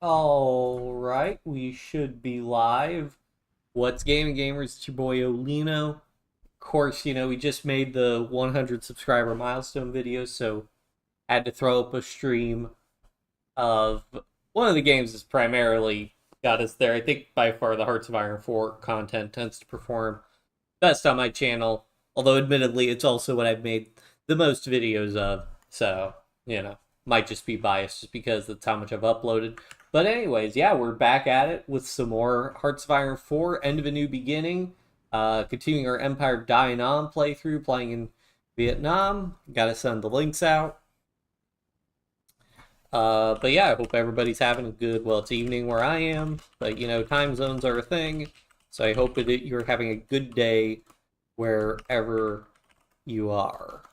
All right, we should be live. What's gaming gamers? It's your boy Olino. Of course, we just made the 100 subscriber milestone video, so I had to throw up a stream of one of the games that's primarily got us there. I think by far the Hearts of Iron 4 content tends to perform best on my channel, although admittedly it's also what I've made the most videos of, so, might just be biased just because that's how much I've uploaded. But anyways, yeah, we're back at it with some more Hearts of Iron 4, End of a New Beginning, continuing our Empire of Dai Nam playthrough, playing in Vietnam. Gotta send the links out. But yeah, I hope everybody's having a good, well, it's evening where I am, but time zones are a thing, so I hope that you're having a good day wherever you are.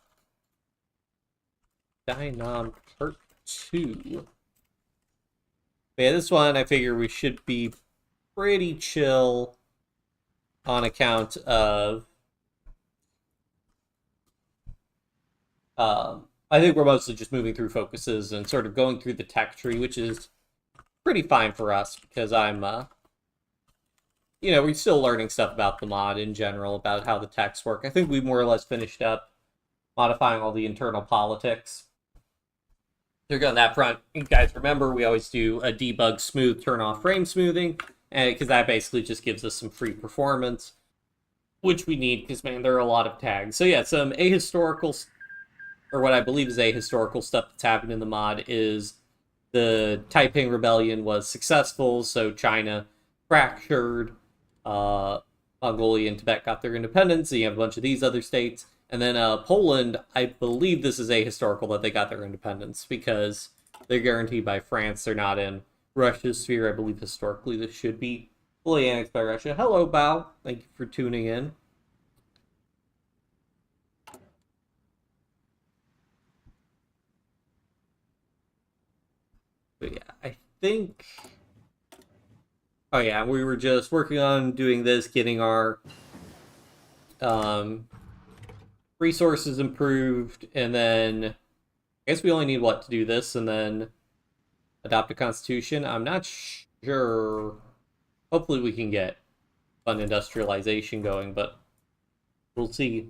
Dai Nam Part 2. But yeah, this one I figure we should be pretty chill on account of I think we're mostly just moving through focuses and sort of going through the tech tree, which is pretty fine for us because I'm we're still learning stuff about the mod in general, about how the techs work. I think we more or less finished up modifying all the internal politics. So on that front, you guys remember we always do a debug smooth turn off frame smoothing, because that basically just gives us some free performance, which we need because, man, there are a lot of tags. So yeah, some ahistorical, or what I believe is ahistorical stuff that's happened in the mod is the Taiping Rebellion was successful, so China fractured, Mongolia and Tibet got their independence, so you have a bunch of these other states. And then Poland, I believe this is ahistorical that they got their independence because they're guaranteed by France. They're not in Russia's sphere. I believe historically this should be fully annexed by Russia. Hello, Bao. Thank you for tuning in. But yeah, I think... Oh yeah, we were just working on doing this, getting our resources improved, and then I guess we only need what to do this and then adopt a constitution. I'm not sure. Hopefully we can get fun industrialization going, but we'll see.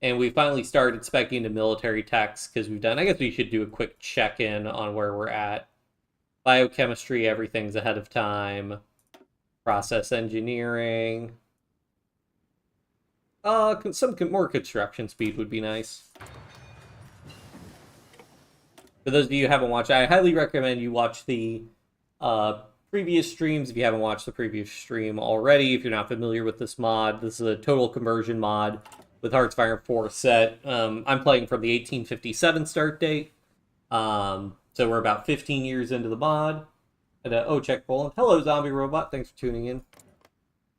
And we finally started speccing into military techs because we've done, I guess we should do a quick check-in on where we're at. Biochemistry, everything's ahead of time. Process engineering. Some more construction speed would be nice. For those of you who haven't watched, I highly recommend you watch the previous streams if you haven't watched the previous stream already. If you're not familiar with this mod, this is a total conversion mod with Hearts of Iron 4 set. I'm playing from the 1857 start date. So we're about 15 years into the mod. And, check Poland. Hello, Zombie Robot. Thanks for tuning in.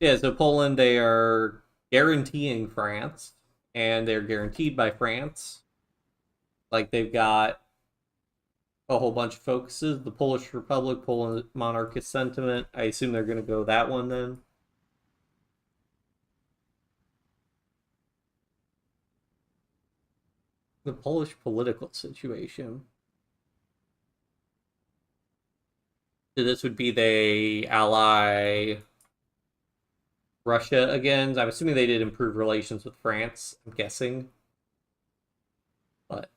Yeah, so Poland, they are guaranteeing France, and they're guaranteed by France. Like, they've got a whole bunch of focuses. The Polish Republic, Poland monarchist sentiment. I assume they're going to go that one then. The Polish political situation. So this would be they ally Russia again. I'm assuming they did improve relations with France, I'm guessing. But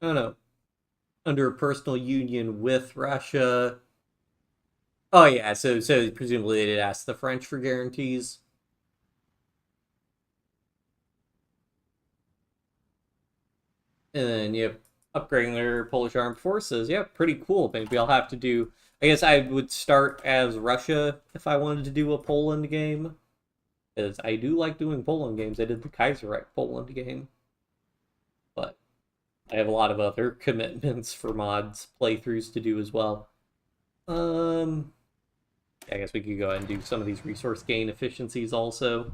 I don't know. Under a personal union with Russia. Oh yeah, so presumably they did ask the French for guarantees. And then yep, upgrading their Polish armed forces. Yeah, pretty cool. Maybe I'll have to do... I guess I would start as Russia if I wanted to do a Poland game. Because I do like doing Poland games. I did the Kaiserreich Poland game. But I have a lot of other commitments for mods playthroughs to do as well. I guess we could go ahead and do some of these resource gain efficiencies also.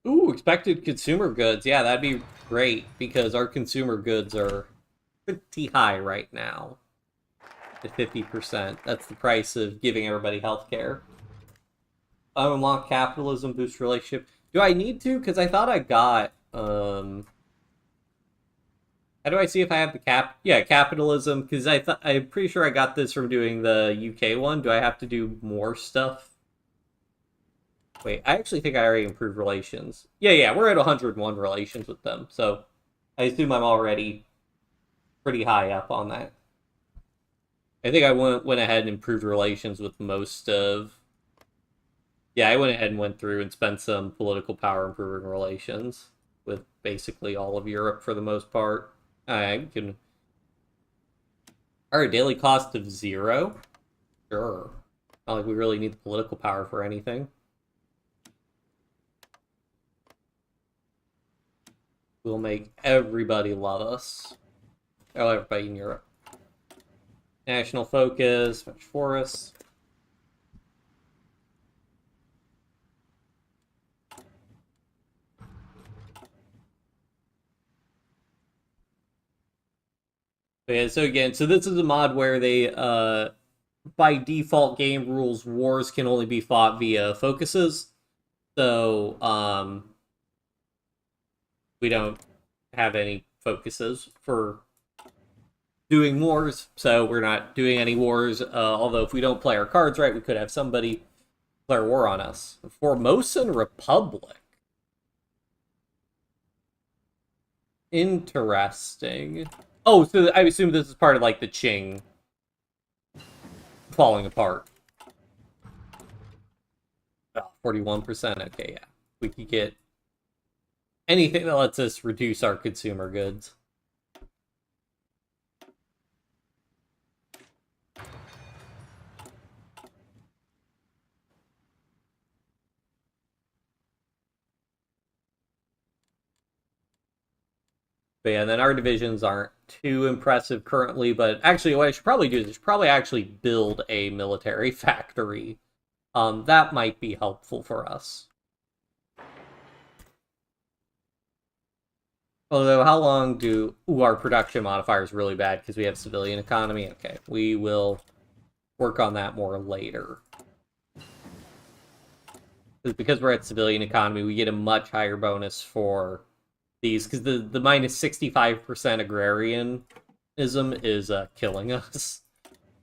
Ooh, expected consumer goods. Yeah, that'd be great because our consumer goods are pretty high right now. At 50%. That's the price of giving everybody healthcare. Unlock capitalism, boost relationship. Do I need to? Because I thought I got... How do I see if I have the Yeah, capitalism, because I'm pretty sure I got this from doing the UK one. Do I have to do more stuff? Wait, I actually think I already improved relations. Yeah, we're at 101 relations with them, so I assume I'm already pretty high up on that. I think I went ahead and improved relations with most of... Yeah, I went ahead and went through and spent some political power improving relations with basically all of Europe for the most part. I can... Alright, daily cost of 0? Sure. Not like we really need the political power for anything. We'll make everybody love us. Oh, everybody in Europe. National focus, much forests. Yeah, so again, this is a mod where they, by default game rules, wars can only be fought via focuses. So, we don't have any focuses for doing wars, so we're not doing any wars. Although if we don't play our cards right, we could have somebody declare war on us. Formosan Republic. Interesting. Oh, so I assume this is part of, like, the Qing falling apart. Oh, 41%, okay, yeah. We could get anything that lets us reduce our consumer goods. But yeah, and then our divisions aren't too impressive currently, but actually what I should probably do is actually build a military factory. That might be helpful for us. Although, how long do... Ooh, our production modifier is really bad because we have civilian economy. Okay, we will work on that more later. Because we're at civilian economy, we get a much higher bonus for these, because the minus 65% agrarianism is killing us.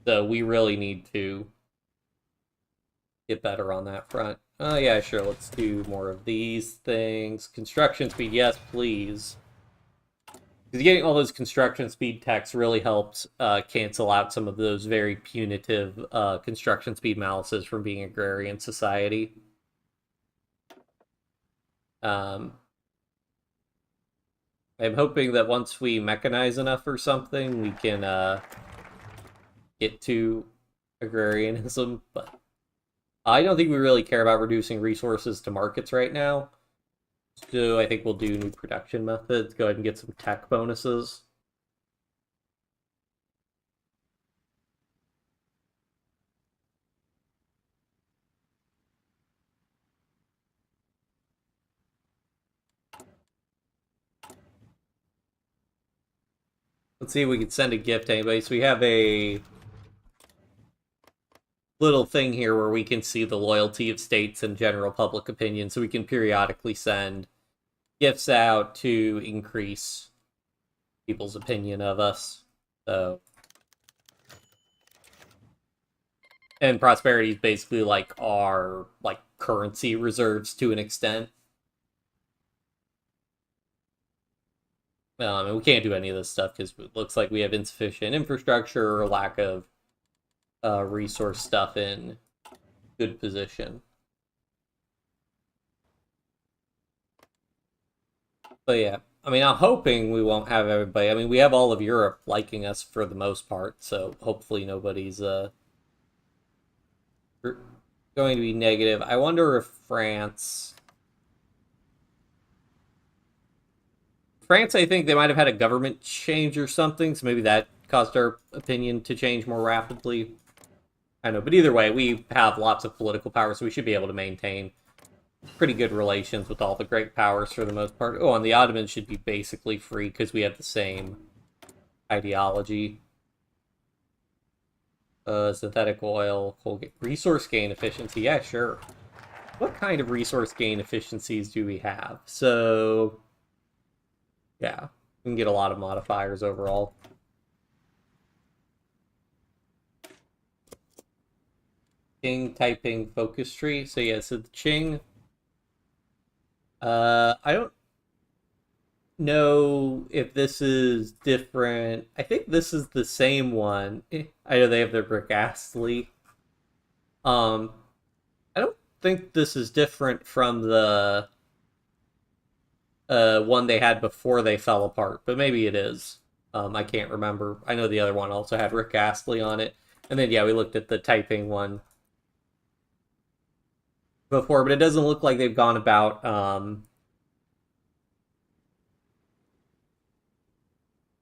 So we really need to get better on that front. Oh yeah, sure, let's do more of these things. Construction speed, yes, please. Because getting all those construction speed techs really helps cancel out some of those very punitive construction speed malices from being agrarian society. I'm hoping that once we mechanize enough or something, we can get to agrarianism, but I don't think we really care about reducing resources to markets right now. So I think we'll do new production methods, go ahead and get some tech bonuses. Let's see if we can send a gift to anybody. So we have a little thing here where we can see the loyalty of states and general public opinion, so we can periodically send gifts out to increase people's opinion of us. So, and prosperity is basically like our currency reserves to an extent. And we can't do any of this stuff because it looks like we have insufficient infrastructure or lack of resource stuff in good position. But yeah, I mean, I'm hoping we won't have everybody. I mean, we have all of Europe liking us for the most part, so hopefully nobody's going to be negative. I wonder if France, I think they might have had a government change or something, so maybe that caused our opinion to change more rapidly. I know, but either way, we have lots of political power, so we should be able to maintain pretty good relations with all the great powers for the most part. Oh, and the Ottomans should be basically free because we have the same ideology. Synthetic oil, resource gain efficiency. Yeah, sure. What kind of resource gain efficiencies do we have? So, yeah, we can get a lot of modifiers overall. Qing typing focus tree. So yeah, so the Qing. I don't know if this is different. I think this is the same one. I know they have their brick Astley. I don't think this is different from the one they had before they fell apart, but maybe it is. I can't remember. I know the other one also had Rick Astley on it. And then, yeah, we looked at the typing one before, but it doesn't look like they've gone about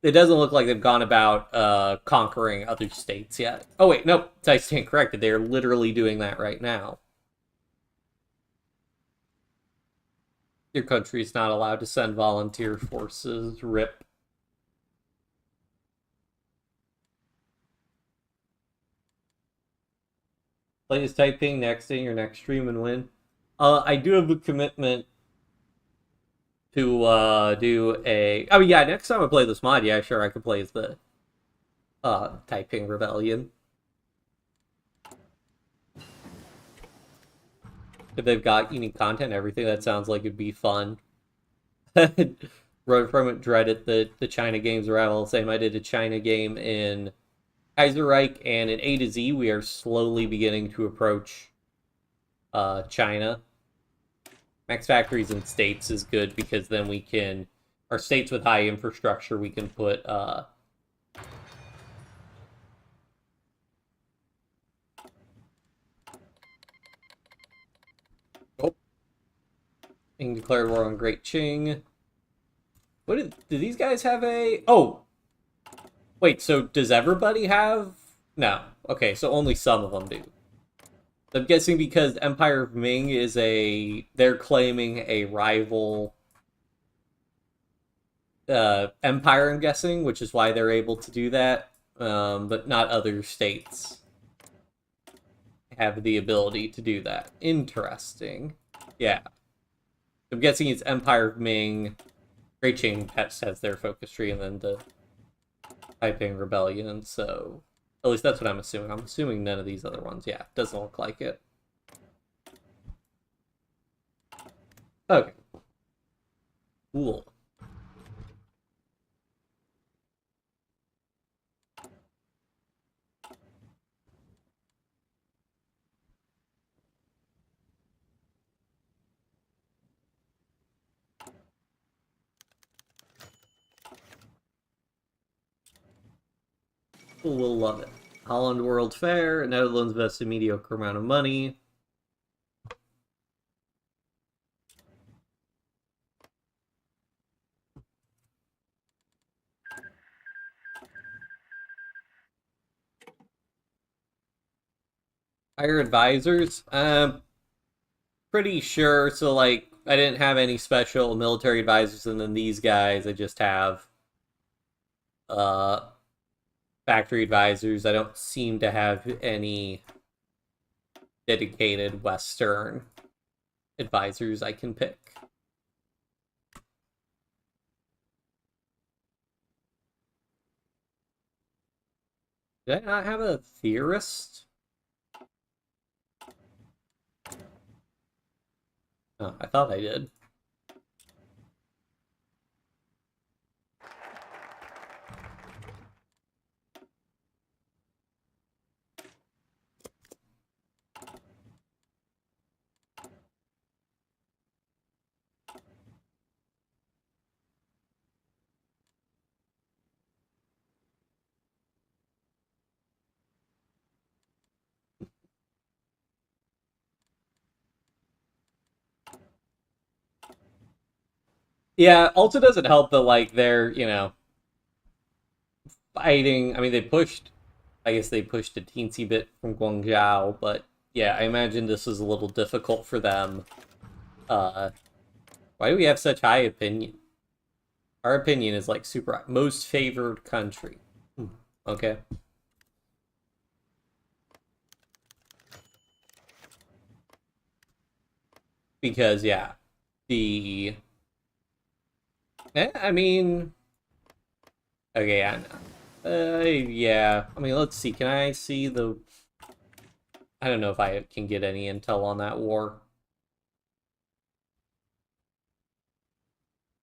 it doesn't look like they've gone about conquering other states yet. Oh wait, nope, I stand corrected. They're literally doing that right now. Your country is not allowed to send volunteer forces. RIP. Play as typing next in your next stream and win. I do have a commitment to do a. Oh yeah, next time I play this mod, yeah, sure, I could play as the typing rebellion. If they've got unique content and everything, that sounds like it'd be fun. Wrote from it, dreaded the China games arrival. Same, I did a China game in Kaiserreich, and in A to Z, we are slowly beginning to approach China. Max factories and states is good because then we can, our states with high infrastructure, we can put being declared war on Great Qing. What do these guys have a... Oh! Wait, so does everybody have... No. Okay, so only some of them do. I'm guessing because Empire of Ming is a... They're claiming a rival empire, I'm guessing, which is why they're able to do that. But not other states have the ability to do that. Interesting. Yeah. I'm guessing it's Empire of Ming. Great Qing has their focus tree, and then the Taiping Rebellion, so... At least that's what I'm assuming. I'm assuming none of these other ones. Yeah, doesn't look like it. Okay. Cool. People will love it. Holland World Fair, Netherlands invested a mediocre amount of money. Hire advisors? Pretty sure. So, like, I didn't have any special military advisors, and then these guys, I just have factory advisors. I don't seem to have any dedicated Western advisors I can pick. Did I not have a theorist? Oh, I thought I did. Yeah, also doesn't help that, like, they're, you know, fighting. I mean, they pushed, I guess they pushed a teensy bit from Guangzhou, but yeah, I imagine this is a little difficult for them. Why do we have such high opinion? Our opinion is like super most favored country. Okay. Because yeah, the I mean, okay, I know. Yeah. I mean, let's see. Can I see the? I don't know if I can get any intel on that war.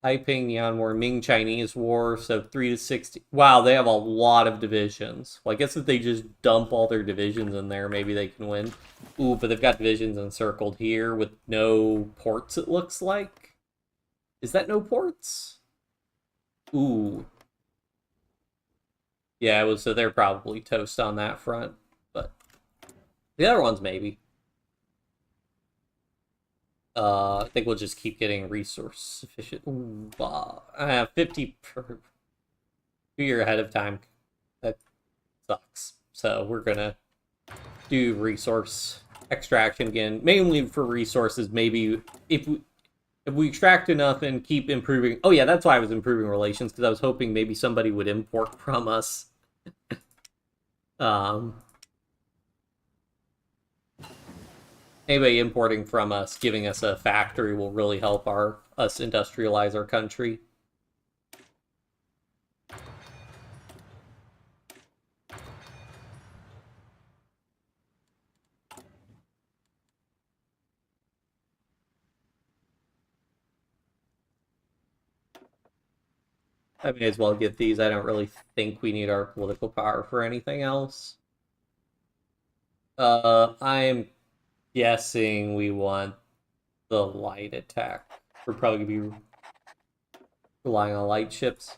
Taiping Yan War, Ming Chinese War, so 3 to 60. Wow, they have a lot of divisions. Well, I guess if they just dump all their divisions in there, maybe they can win. Ooh, but they've got divisions encircled here with no ports, it looks like. Is that no ports? Ooh. Yeah, it was, so they're probably toast on that front. But the other ones, maybe. I think we'll just keep getting resource sufficient. Ooh, I have 50 per 2 year ahead of time. That sucks. So we're gonna do resource extraction again, mainly for resources. Maybe if we extract enough and keep improving. Oh yeah, that's why I was improving relations, because I was hoping maybe somebody would import from us. Anybody importing from us, giving us a factory will really help us industrialize our country. I may as well get these. I don't really think we need our political power for anything else. I'm guessing we want the light attack. We're probably going to be relying on light ships.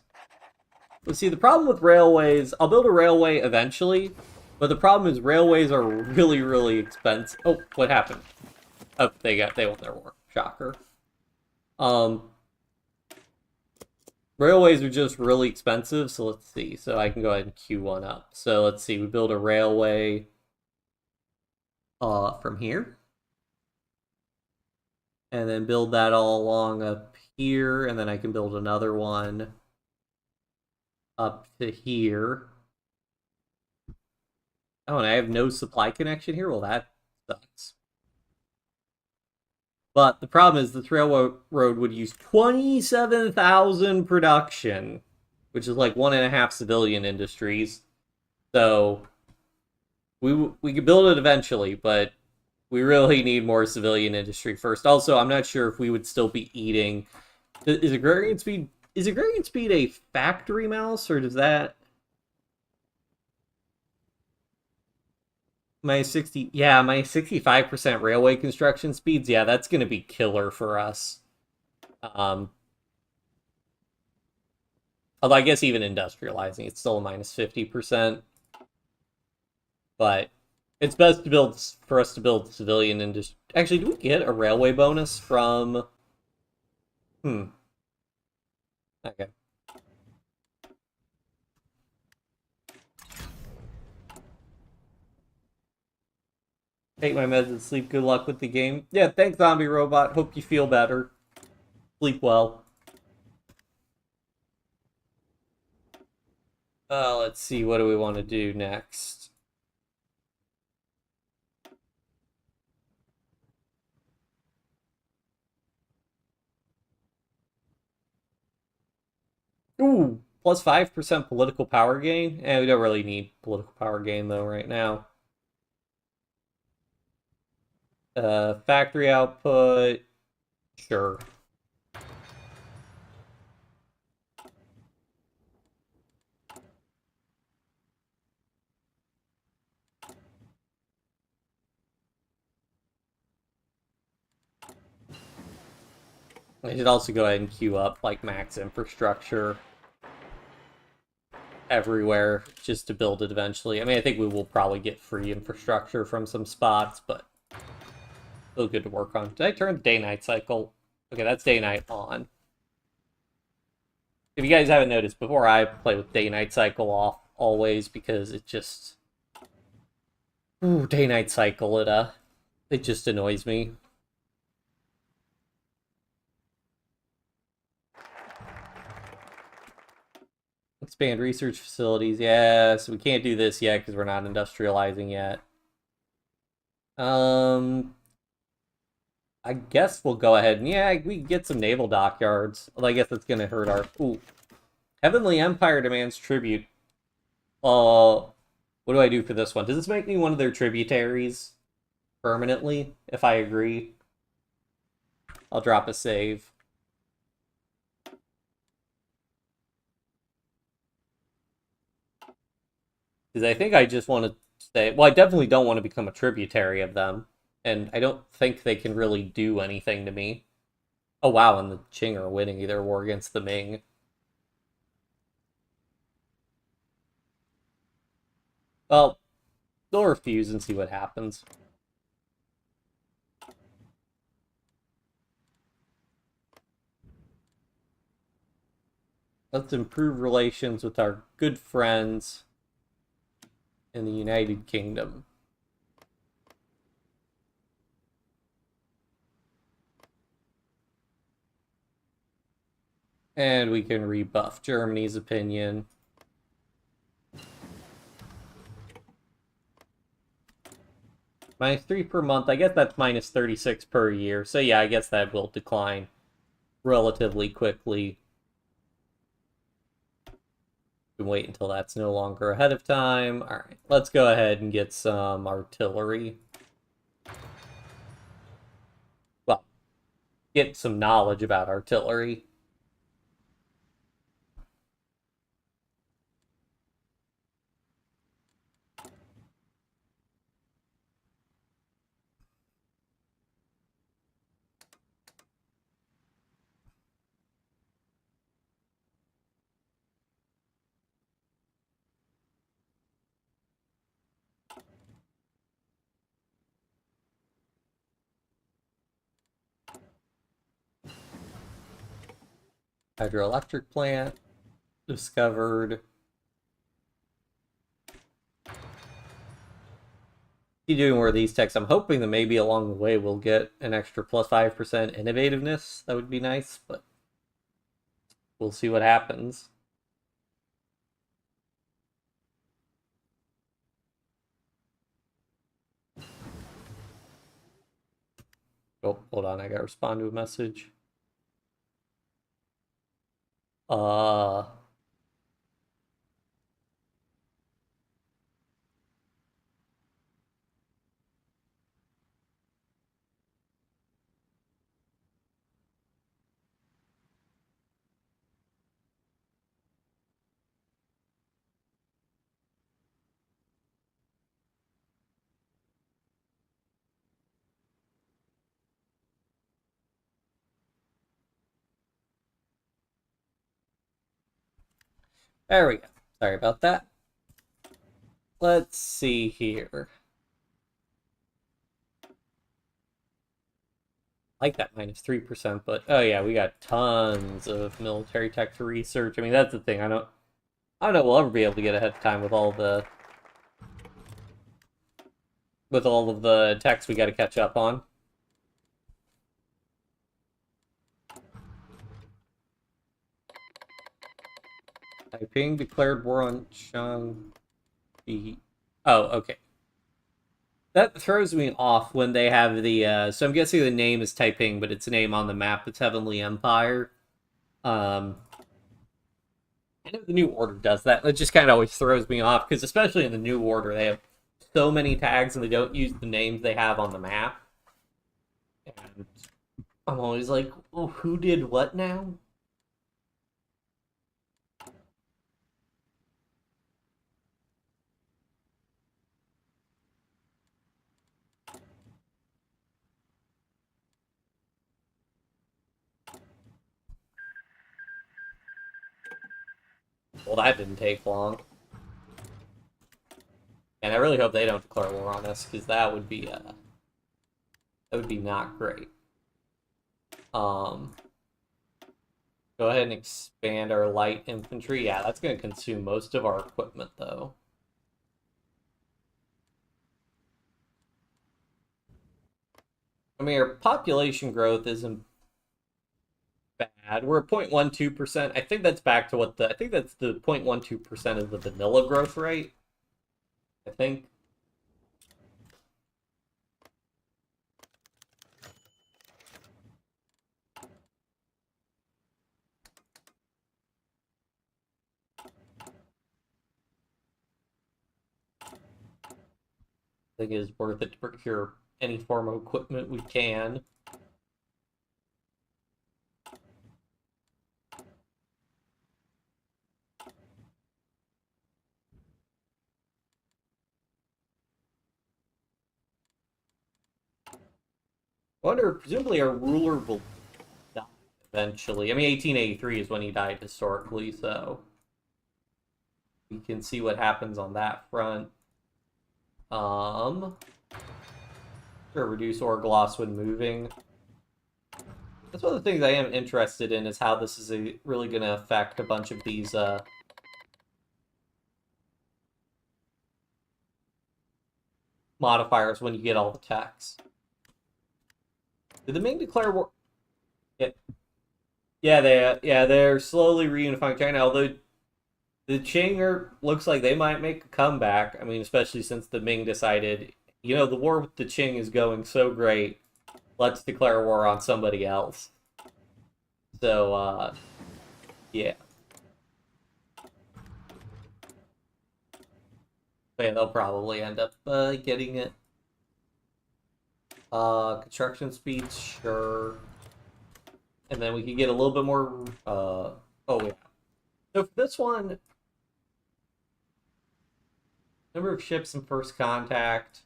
But see, the problem with railways, I'll build a railway eventually, but the problem is railways are really, really expensive. Oh, what happened? Oh, they won their war. Shocker. Railways are just really expensive, so let's see. So I can go ahead and queue one up. So let's see, we build a railway from here. And then build that all along up here, and then I can build another one up to here. Oh, and I have no supply connection here? Well, that sucks. But the problem is this railroad would use 27,000 production, which is like 1.5 civilian industries. So we could build it eventually, but we really need more civilian industry first. Also, I'm not sure if we would still be eating. Is agrarian speed a factory mouse, or does that my 65% railway construction speeds? Yeah, that's gonna be killer for us. Although I guess even industrializing, it's still a minus 50%. But it's best for us to build civilian industry. Actually, do we get a railway bonus from? Okay. Take my meds and sleep. Good luck with the game. Yeah, thanks, Zombie Robot. Hope you feel better. Sleep well. Let's see. What do we want to do next? Ooh, plus 5% political power gain. We don't really need political power gain though right now. Factory output. Sure. I should also go ahead and queue up like max infrastructure everywhere just to build it eventually. I mean, I think we will probably get free infrastructure from some spots, but still good to work on. Did I turn day-night cycle? Okay, that's day-night on. If you guys haven't noticed, before I play with day-night cycle off always because it just... Ooh, day-night cycle, it just annoys me. Expand research facilities. Yes, we can't do this yet because we're not industrializing yet. I guess we'll go ahead and yeah, we can get some naval dockyards. Well, I guess it's gonna hurt our. Ooh, Heavenly Empire demands tribute. What do I do for this one? Does this make me one of their tributaries permanently? If I agree, I'll drop a save. Because I think I just want to say, well, I definitely don't want to become a tributary of them, and I don't think they can really do anything to me. Oh wow, and the Qing are winning their war against the Ming. Well, they'll refuse and see what happens. Let's improve relations with our good friends in the United Kingdom. And we can rebuff Germany's opinion. -3 per month. I guess that's -36 per year. So yeah, I guess that will decline relatively quickly. We can wait until that's no longer ahead of time. Alright, let's go ahead and get some artillery. Well, get some knowledge about artillery. Hydroelectric plant discovered. Keep doing more of these techs. I'm hoping that maybe along the way we'll get an extra +5% innovativeness. That would be nice, but we'll see what happens. Oh, hold on, I gotta respond to a message. Uh, there we go. Sorry about that. Let's see here. I like that -3%, but oh yeah, we got tons of military tech to research. I mean, that's the thing. I don't know we'll ever be able to get ahead of time with all of the techs we got to catch up on. Taiping declared war on Shanxi. Oh, okay. That throws me off when they have the, so I'm guessing the name is Taiping, but its name on the map is Heavenly Empire. I know the New Order does that. It just kind of always throws me off, because especially in the New Order, they have so many tags and they don't use the names they have on the map. And I'm always like, oh, who did what now? Well, that didn't take long. And I really hope they don't declare war on us, because that would be not great. Go ahead and expand our light infantry. Yeah, that's going to consume most of our equipment, though. I mean, our population growth isn't bad. We're at 0.12%. I think that's back to what I think that's the 0.12% of the vanilla growth rate. I think. I think it is worth it to procure any form of equipment we can. I wonder, presumably our ruler will die eventually. I mean, 1883 is when he died historically, so we can see what happens on that front. Sure, reduce ore gloss when moving. That's one of the things I am interested in, is how this is really going to affect a bunch of these modifiers when you get all the techs. Did the Ming declare war? Yeah, they're slowly reunifying China. Although the Qing looks like they might make a comeback. I mean, especially since the Ming decided, the war with the Qing is going so great. Let's declare war on somebody else. So, yeah. But yeah, they'll probably end up getting it. Construction speed, sure. And then we can get a little bit more, oh yeah. So for this one, number of ships in first contact.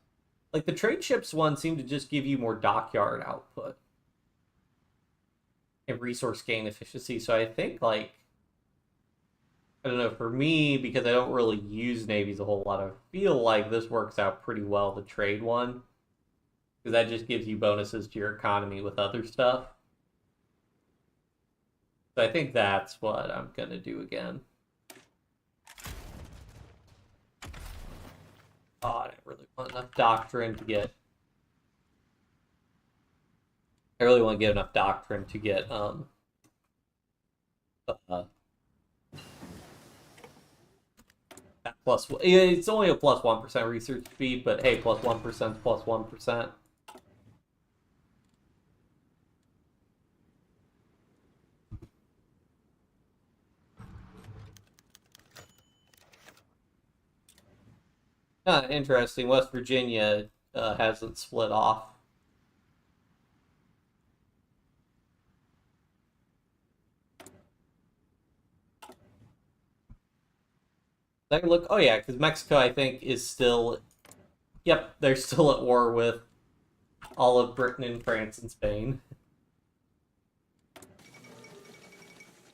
Like, the trade ships one seemed to just give you more dockyard output and resource gain efficiency. So I think, like, I don't know, for me, because I don't really use navies a whole lot, I feel like this works out pretty well, the trade one. Because that just gives you bonuses to your economy with other stuff. So I think that's what I'm going to do again. Oh, I didn't really want enough doctrine to get... I really want to get enough doctrine to get, plus... It's only a plus 1% research speed, but hey, plus 1% is plus 1%. Interesting. West Virginia hasn't split off. Take a look. Oh yeah, because Mexico, I think, is still... Yep, they're still at war with all of Britain and France and Spain.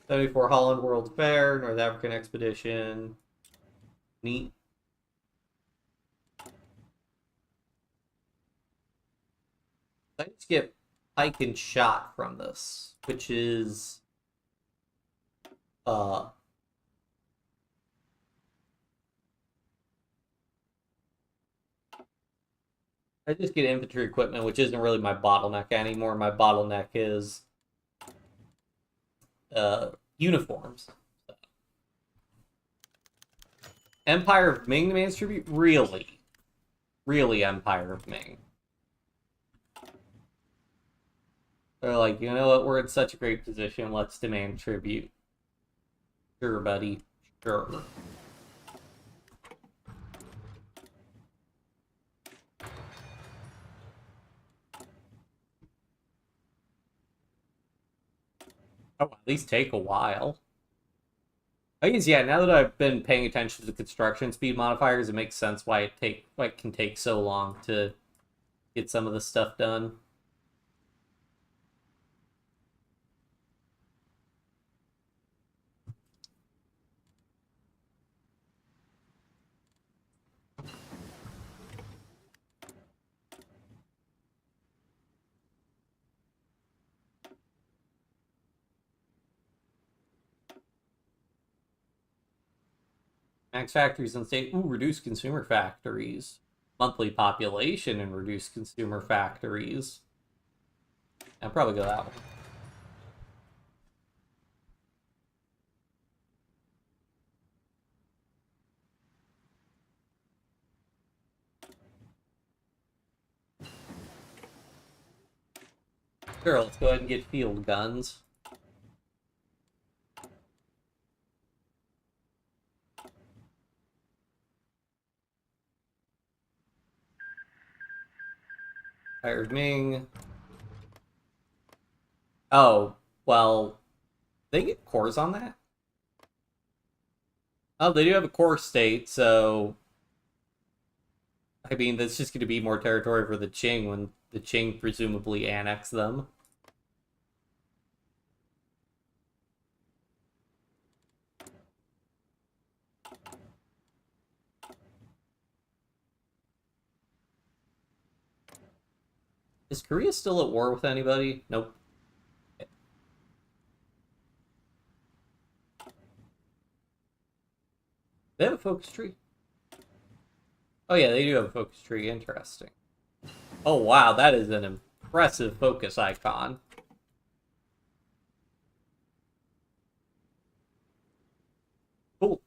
74 Holland World Fair, North African Expedition. Neat. I just get pike and shot from this, which is I just get infantry equipment, which isn't really my bottleneck anymore. My bottleneck is uniforms. Empire of Ming demands tribute? Really? Really, Empire of Ming? They're like, you know what, we're in such a great position, let's demand tribute. Sure, buddy. Sure. Oh, at least take a while. I guess, yeah, now that I've been paying attention to the construction speed modifiers, it makes sense why it can take so long to get some of the stuff done. Max factories and state. Ooh, reduce consumer factories. Monthly population and reduce consumer factories. I'll probably go that one. Sure, let's go ahead and get field guns. Hired Ming. Oh, well, they get cores on that? Oh, they do have a core state, so I mean, that's just going to be more territory for the Qing when the Qing presumably annex them. Is Korea still at war with anybody? Nope. They have a focus tree. Oh yeah, they do have a focus tree. Interesting. Oh wow, that is an impressive focus icon. Cool.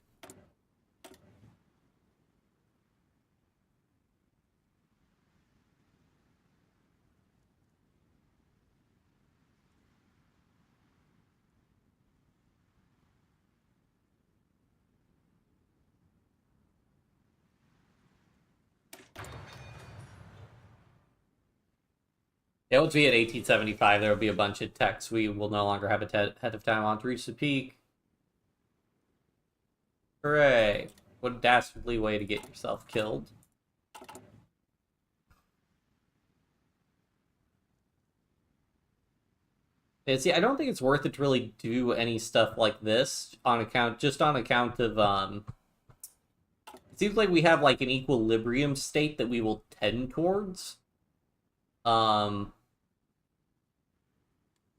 Yeah, once we hit 1875, there will be a bunch of techs we will no longer have a head of time on to reach the peak. Hooray. What a dastardly way to get yourself killed. Yeah, see, I don't think it's worth it to really do any stuff like this on account, just on account of, it seems like we have like an equilibrium state that we will tend towards. Um,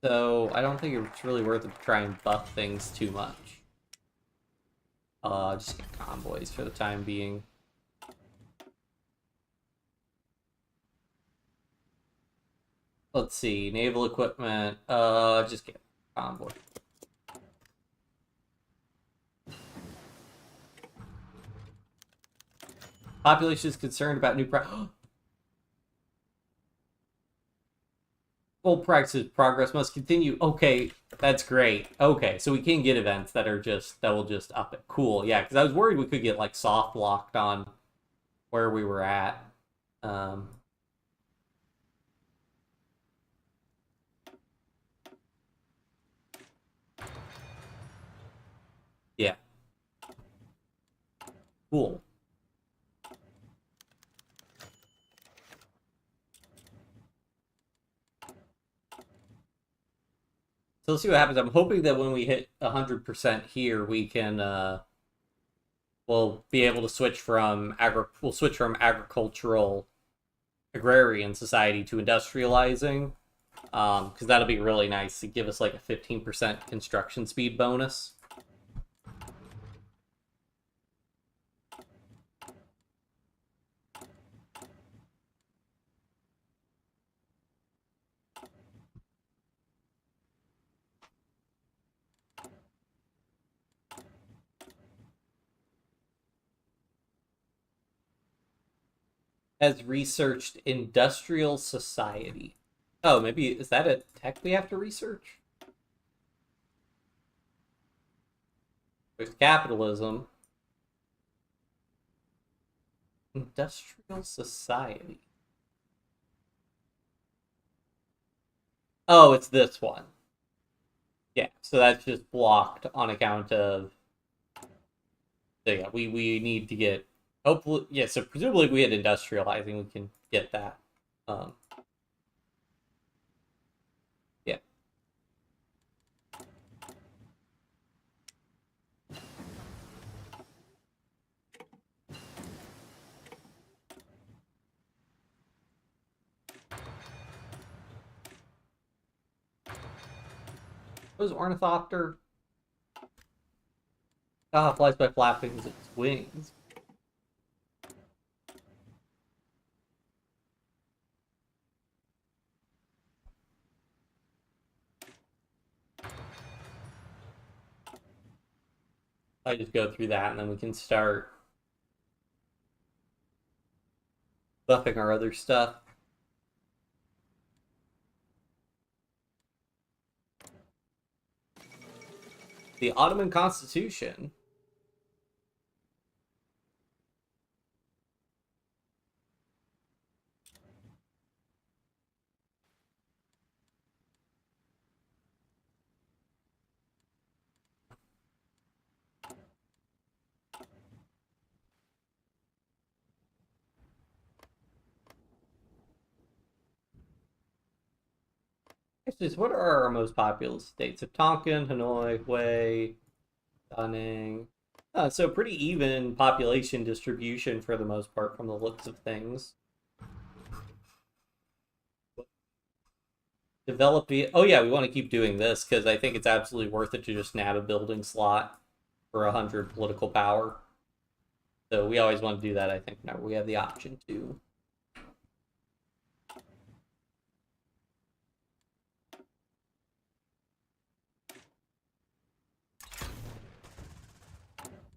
so I don't think it's really worth it to try and buff things too much. Just get convoys for the time being. Let's see, naval equipment, just get convoy. Population is concerned about new full practice progress must continue. Okay, that's great. Okay, so we can get events that are just that will just up it. Cool, yeah, because I was worried we could get like soft locked on where we were at. Um, yeah, cool. So let's see what happens. I'm hoping that when we hit 100% here, we can we'll be able to switch from agricultural agrarian society to industrializing, because that'll be really nice to give us like a 15% construction speed bonus. Has researched industrial society. Oh, maybe is that a tech we have to research? There's capitalism. Industrial society. Oh, it's this one. Yeah, so that's just blocked on account of. So yeah, we need to get. Hopefully, yeah. So presumably, if we had industrializing, we can get that. Um, yeah. What was ornithopter? Ah, flies by flapping its wings. I just go through that, and then we can start buffing our other stuff. The Ottoman Constitution. Actually, so what are our most populous states? So Tonkin, Hanoi, Hue, Da Nang. So pretty even population distribution for the most part from the looks of things. Develop the... Oh yeah, we want to keep doing this because I think it's absolutely worth it to just nab a building slot for 100 political power. So we always want to do that, I think, whenever we have the option to.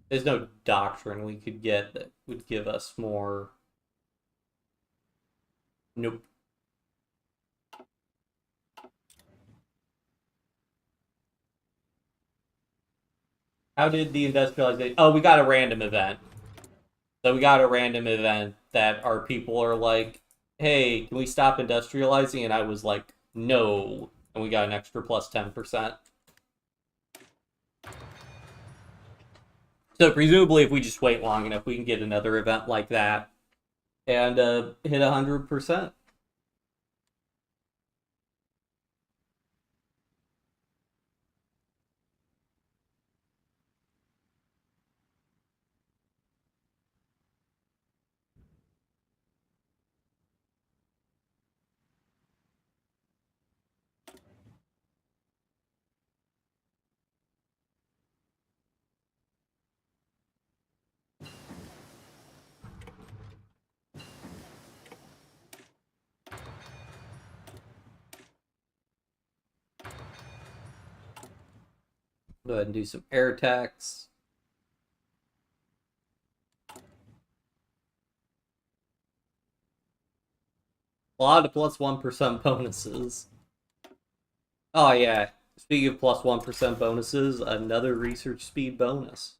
There's no doctrine we could get that would give us more. Nope. How did the industrialization... Oh, we got a random event. So we got a random event that our people are like, hey, can we stop industrializing? And I was like, no. And we got an extra plus 10%. So presumably if we just wait long enough, we can get another event like that and hit 100%. Go ahead and do some air tax. A lot of plus 1% bonuses. Oh yeah, speaking of plus 1% bonuses, another research speed bonus.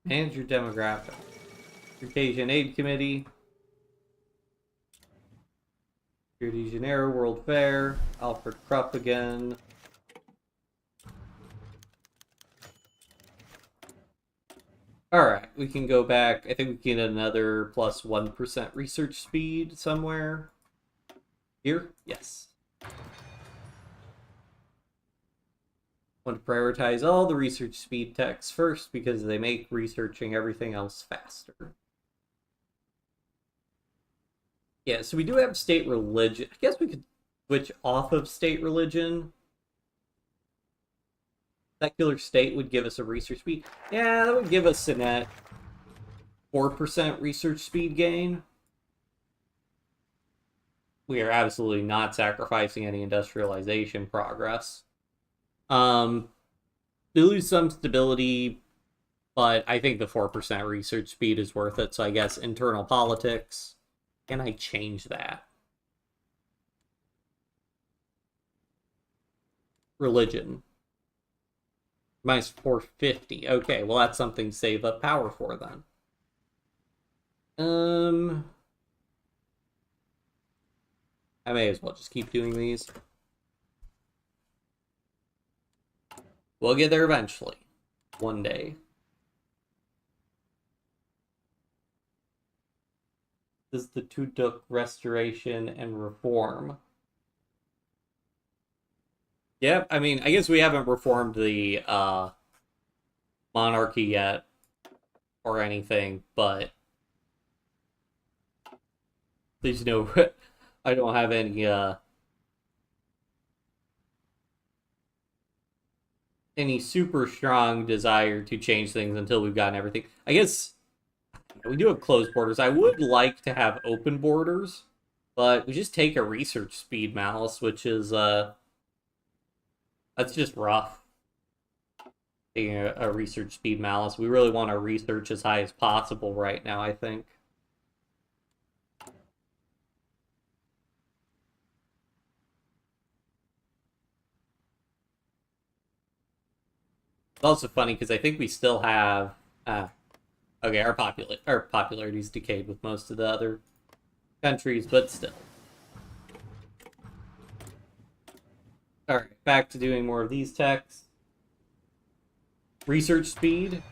Manage your demographic. Caucasian Aid Committee. Rio de Janeiro World Fair. Alfred Krupp again. Alright, we can go back. I think we can get another plus 1% research speed somewhere. Here? Yes. Want to prioritize all the research speed techs first because they make researching everything else faster. Yeah, so we do have state religion. I guess we could switch off of state religion. Secular state would give us a research speed. Yeah, that would give us a net 4% research speed gain. We are absolutely not sacrificing any industrialization progress. We lose some stability, but I think the 4% research speed is worth it. So I guess internal politics. Can I change that? Religion. Minus 450. Okay, well that's something to save up power for then. I may as well just keep doing these. We'll get there eventually. One day. This is the Tuduk restoration and reform. Yep, I mean, I guess we haven't reformed the monarchy yet or anything, but there's no I don't have any super strong desire to change things until we've gotten everything. I guess We do have closed borders. I would like to have open borders, but we just take a research speed malice, which is, that's just rough. Taking a research speed malice. We really want our research as high as possible right now, I think. It's also funny because I think we still have, okay, our popularity's decayed with most of the other countries, but still. Alright, back to doing more of these techs. Research speed.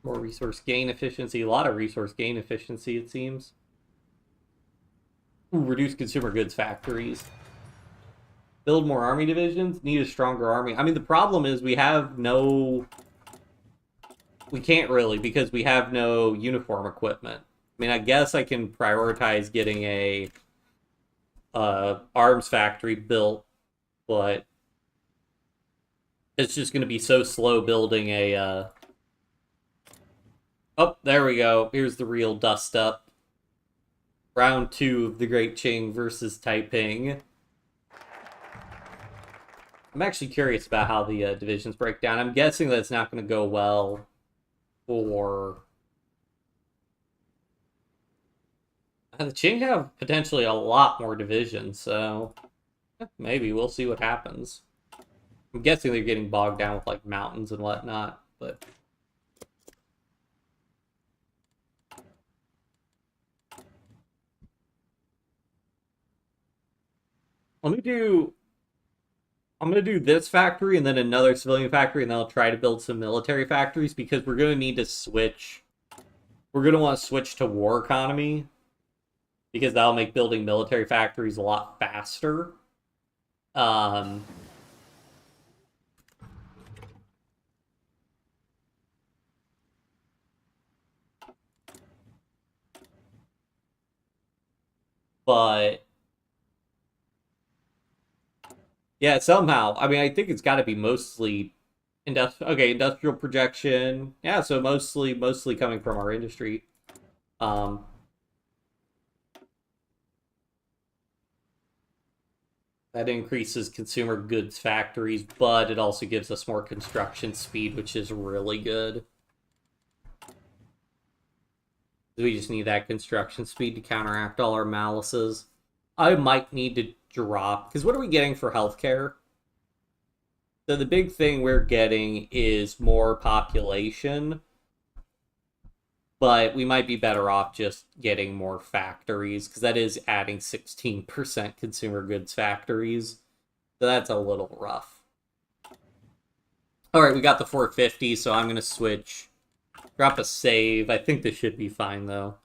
More resource gain efficiency. A lot of resource gain efficiency, it seems. Ooh, reduce consumer goods factories. Build more army divisions. Need a stronger army. I mean, the problem is we have no... We can't really, because we have no uniform equipment. I mean, I guess I can prioritize getting a arms factory built, but it's just going to be so slow building a... Oh, there we go. Here's the real dust-up. Round 2 of the Great Qing versus Taiping. I'm actually curious about how the divisions break down. I'm guessing that it's not going to go well for... The Qing have potentially a lot more divisions, so maybe we'll see what happens. I'm guessing they're getting bogged down with like mountains and whatnot, but... I'm gonna do this factory and then another civilian factory, and then I'll try to build some military factories because we're gonna need to switch. We're gonna want to switch to war economy because that'll make building military factories a lot faster. But yeah, somehow. I mean, I think it's got to be mostly industrial. Okay, industrial projection. Yeah, so mostly coming from our industry. That increases consumer goods factories, but it also gives us more construction speed, which is really good. We just need that construction speed to counteract all our malices. I might need to drop, because what are we getting for healthcare? So the big thing we're getting is more population, but we might be better off just getting more factories, because that is adding 16% consumer goods factories. So that's a little rough. Alright, we got the 450, so I'm going to switch. Drop a save. I think this should be fine, though.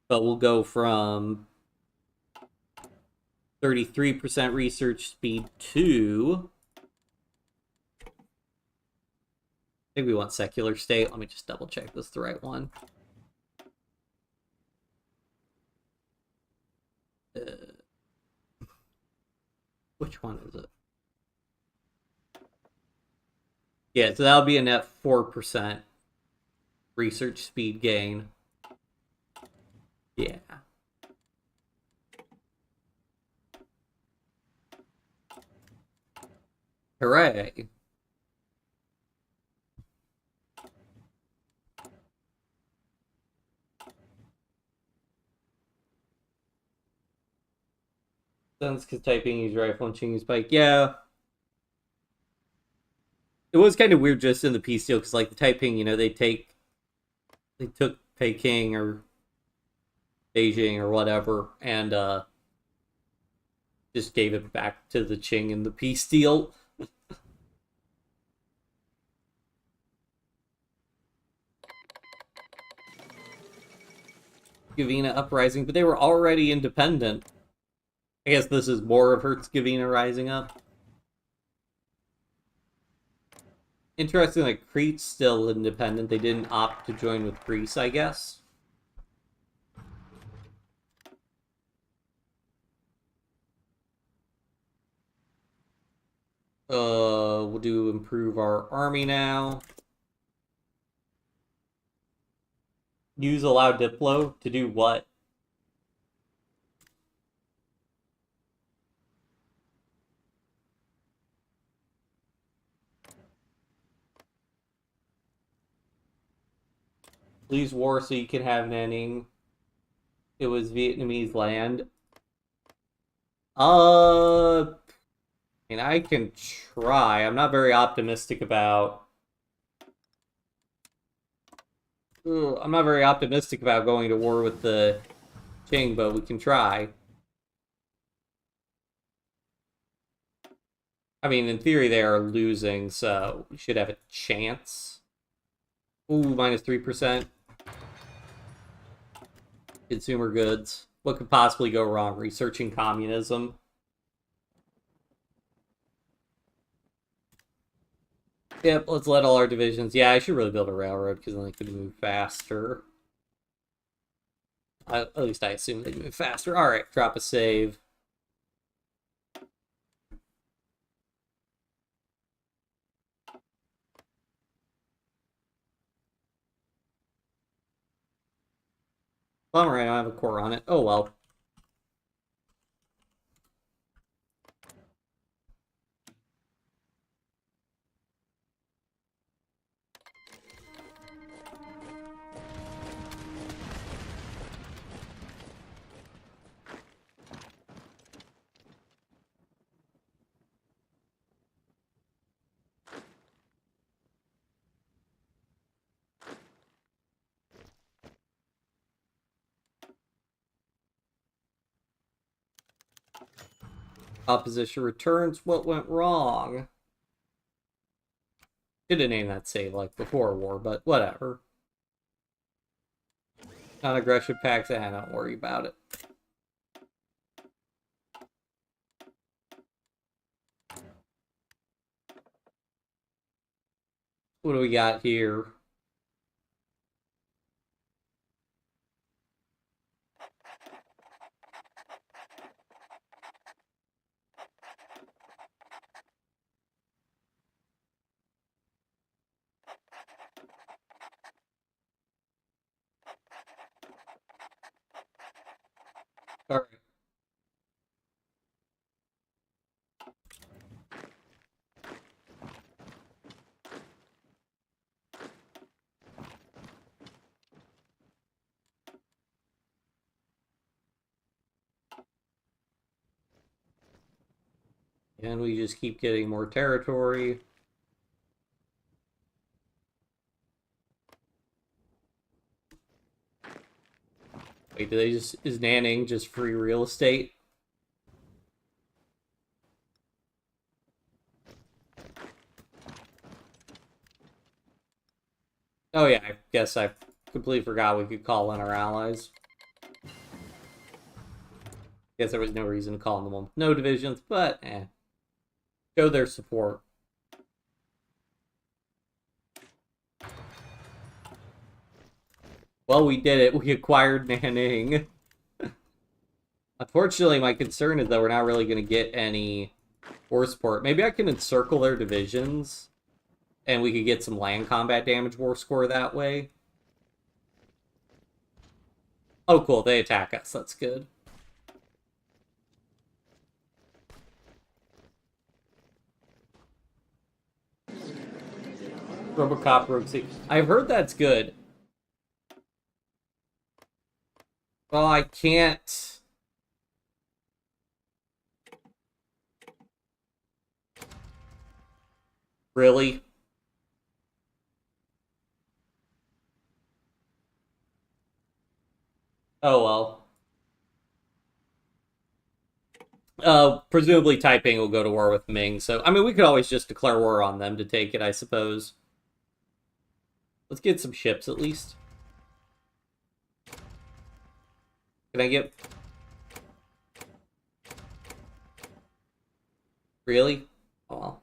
But we'll go from 33% research speed to... I think we want secular state. Let me just double check this is the right one. Which one is it? Yeah, so that'll be a net 4% research speed gain. Yeah. Hooray. Sense because typing use rifle and Qing spike. Yeah. It was kind of weird just in the peace deal because like the Taiping, you know, they took Peking or Beijing or whatever and just gave it back to the Qing in the peace deal. Herzegovina uprising, but they were already independent. I guess this is more of Herzegovina rising up. Interesting, like, Crete's still independent. They didn't opt to join with Greece, I guess. We'll do improve our army now. Use allow Diplo to do what? Leaves war so you can have Nanning. It was Vietnamese land. And I can try. I'm not very optimistic about... I'm not very optimistic about going to war with the Qing, but we can try. I mean, in theory, they are losing, so we should have a chance. Ooh, minus 3%. Consumer goods. What could possibly go wrong? Researching communism. Yep, let's let all our divisions... Yeah, I should really build a railroad, because then they could move faster. At least I assume they move faster. Alright, drop a save. Bummer, I don't have a core on it. Oh well. Opposition returns. What went wrong? Should have named that save like before war, but whatever. Non-aggression pacts, don't worry about it. What do we got here? All right. And we just keep getting more territory. Wait, do they just... Is Nanning just free real estate? Oh yeah, I guess I completely forgot we could call in our allies. Guess there was no reason to call them on no divisions, but show their support. Well, we did it. We acquired Nanning. Unfortunately, my concern is that we're not really going to get any war support. Maybe I can encircle their divisions, and we could get some land combat damage war score that way. Oh, cool. They attack us. That's good. Robocop Rogue Sea. I've heard that's good. Well, I can't... Really? Oh, well. Presumably Taiping will go to war with Ming, so... I mean, we could always just declare war on them to take it, I suppose. Let's get some ships, at least. Can I get... Really? Oh, well.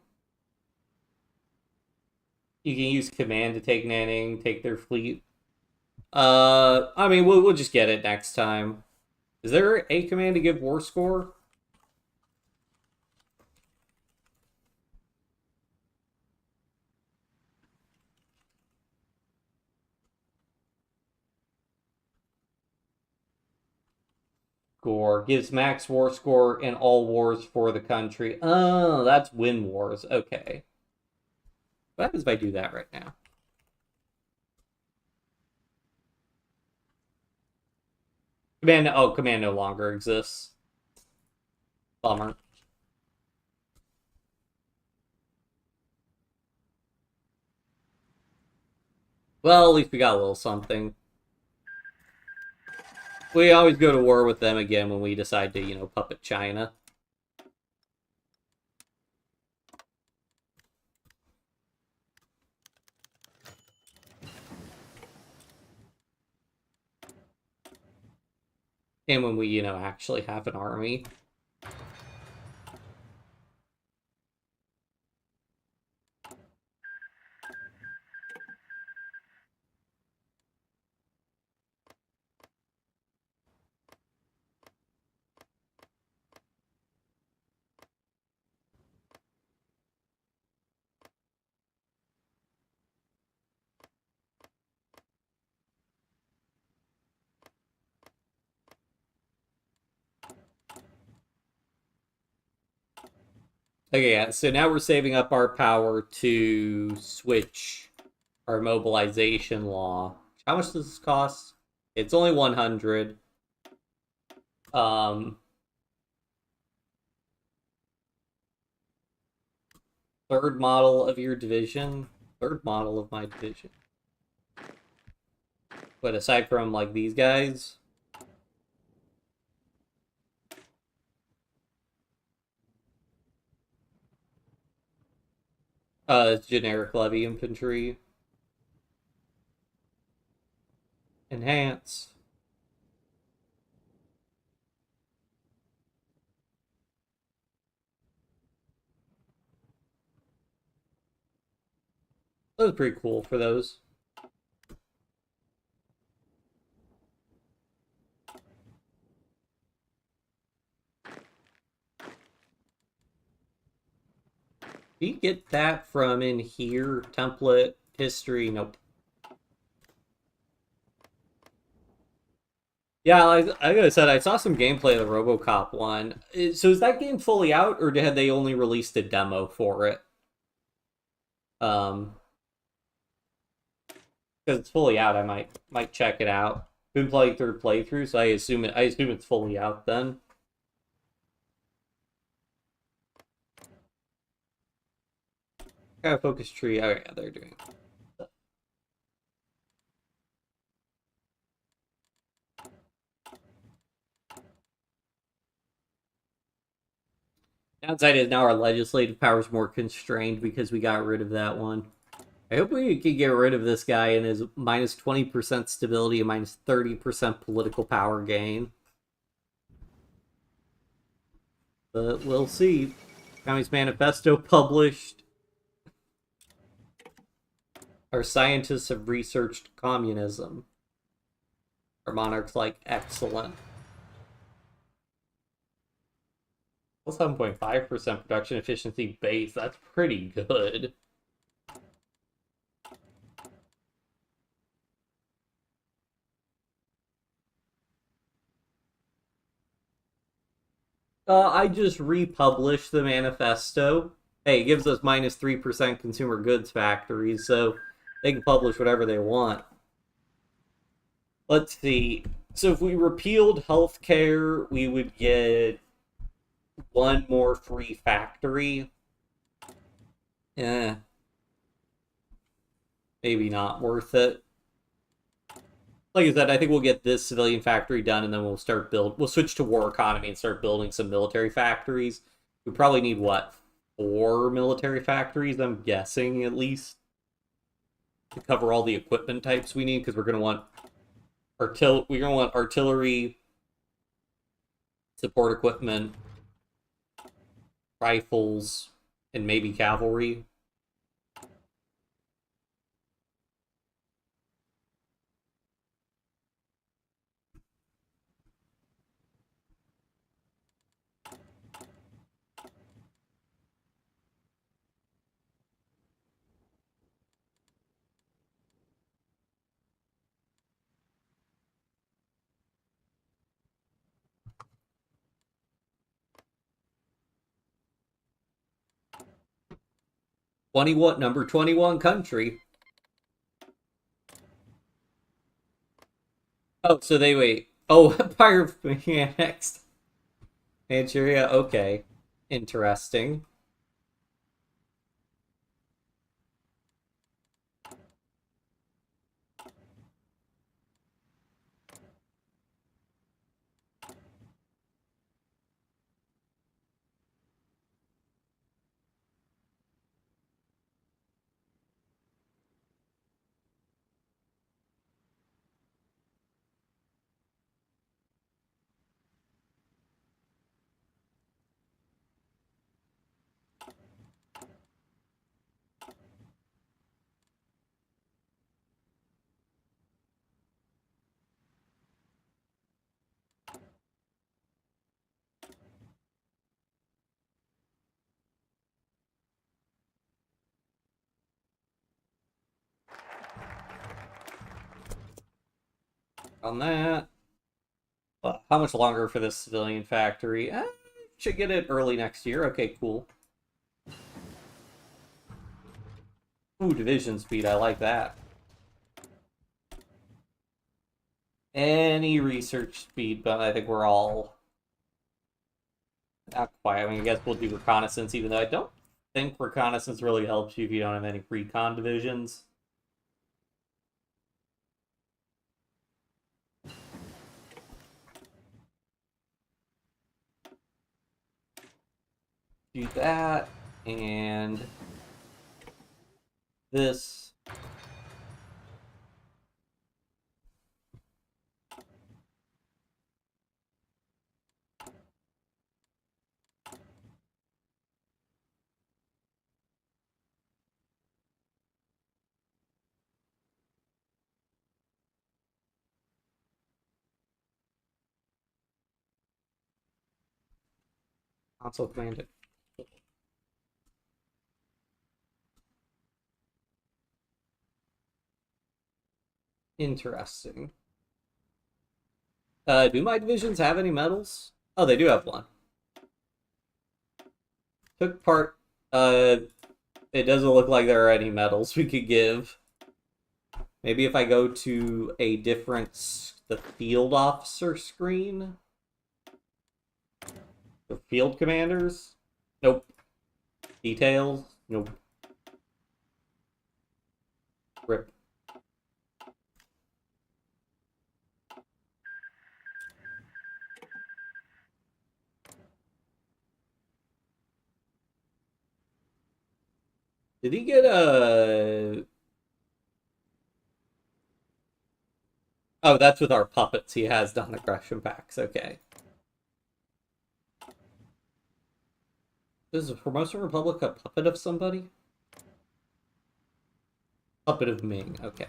You can use command to take Nanning, take their fleet. I mean, we'll just get it next time. Is there a command to give war score? score. Gives max war score in all wars for the country. Oh, that's win wars. Okay. What happens if I do that right now? Command no longer exists. Bummer. Well, at least we got a little something. We always go to war with them again when we decide to, puppet China. And when we, actually have an army. Okay, yeah, so now we're saving up our power to switch our mobilization law. How much does this cost? It's only 100. Third model of your division. Third model of my division. But aside from, like, these guys... generic levy infantry. Enhance. That was pretty cool for those. Do you get that from in here? Template, history, nope. Yeah, like I said, I saw some gameplay of the RoboCop one. So is that game fully out, or had they only released a demo for it? Because it's fully out, I might check it out. Been playing third playthrough, so I assume it's fully out then. Got a focus tree. Oh yeah, they're doing it. Downside is now our legislative power is more constrained because we got rid of that one. I hope we can get rid of this guy and his minus 20% stability and minus 30% political power gain. But we'll see. Communist Manifesto published. Our scientists have researched communism. Our monarch's like, excellent. Well, 7.5% production efficiency base. That's pretty good. I just republished the manifesto. Hey, it gives us minus 3% consumer goods factories, so they can publish whatever they want. Let's see. So if we repealed healthcare, we would get one more free factory. Eh. Maybe not worth it. Like I said, I think we'll get this civilian factory done, and then we'll switch to war economy and start building some military factories. We probably need, what, 4 military factories, I'm guessing, at least, to cover all the equipment types we need, because we're going to want artillery, support equipment, rifles, and maybe cavalry. 21, number 21 country. Oh, so they wait. Oh, Empire of Dai next. Nigeria, okay. Interesting. On that. How much longer for this civilian factory? Should get it early next year. Okay, cool. Ooh, division speed. I like that. Any research speed, but I think we're all not quite. I mean, I guess we'll do reconnaissance, even though I don't think reconnaissance really helps you if you don't have any recon divisions. Do that, and this. Console command. Interesting. Do my divisions have any medals? Oh, they do have one. Took part. It doesn't look like there are any medals we could give. Maybe if I go to a different, the field officer screen. The field commanders? Nope. Details? Nope. Rip. Did he get a... Oh, that's with our puppets. He has non-aggression packs. Okay. Is the Formosan Republic a puppet of somebody? Puppet of Ming. Okay.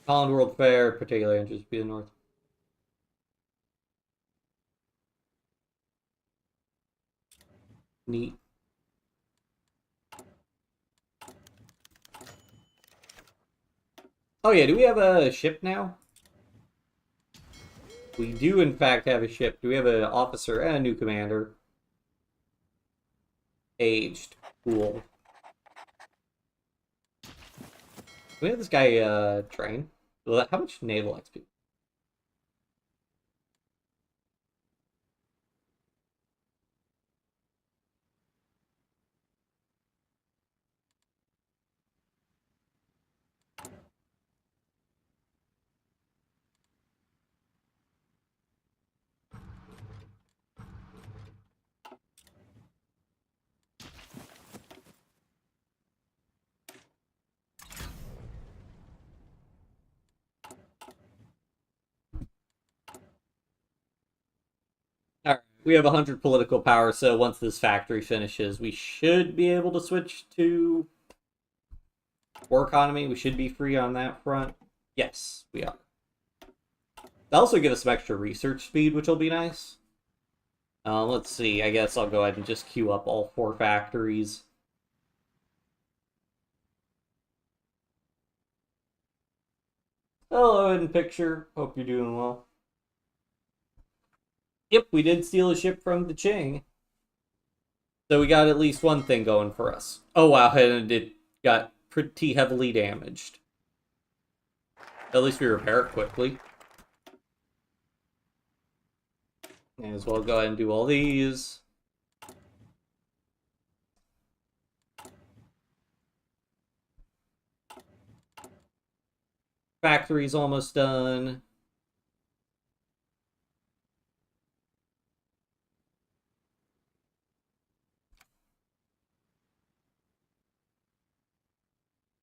Holland World Fair, particularly interested to be the North. Neat. Oh yeah, do we have a ship now? We do in fact have a ship. Do we have an officer and a new commander? Aged. Cool. Do we have this guy train? How much naval XP? Alright, we have 100 political power, so once this factory finishes, we should be able to switch to war economy. We should be free on that front. Yes, we are. They'll also give us some extra research speed, which will be nice. Let's see. I guess I'll go ahead and just queue up all 4 factories. Hello, in picture. Hope you're doing well. Yep, we did steal a ship from the Qing. So we got at least one thing going for us. Oh wow, and it got pretty heavily damaged. At least we repair it quickly. May as well go ahead and do all these. Factory's almost done.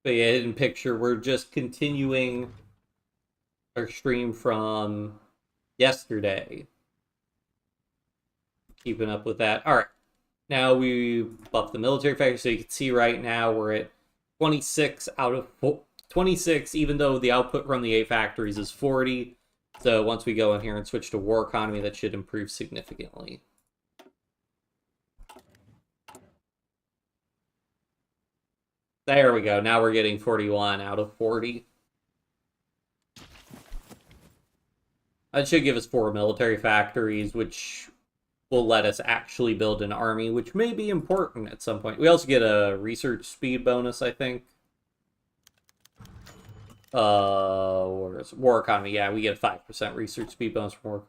But yeah, hidden picture, we're just continuing our stream from yesterday. Keeping up with that. Alright. Now we buff the military factor, so you can see right now we're at 26 out of 26, even though the output from the 8 factories is 40. So once we go in here and switch to war economy, that should improve significantly. There we go. Now we're getting 41 out of 40. That should give us 4 military factories, which will let us actually build an army, which may be important at some point. We also get a research speed bonus, I think. War economy. Yeah, we get a 5% research speed bonus from war.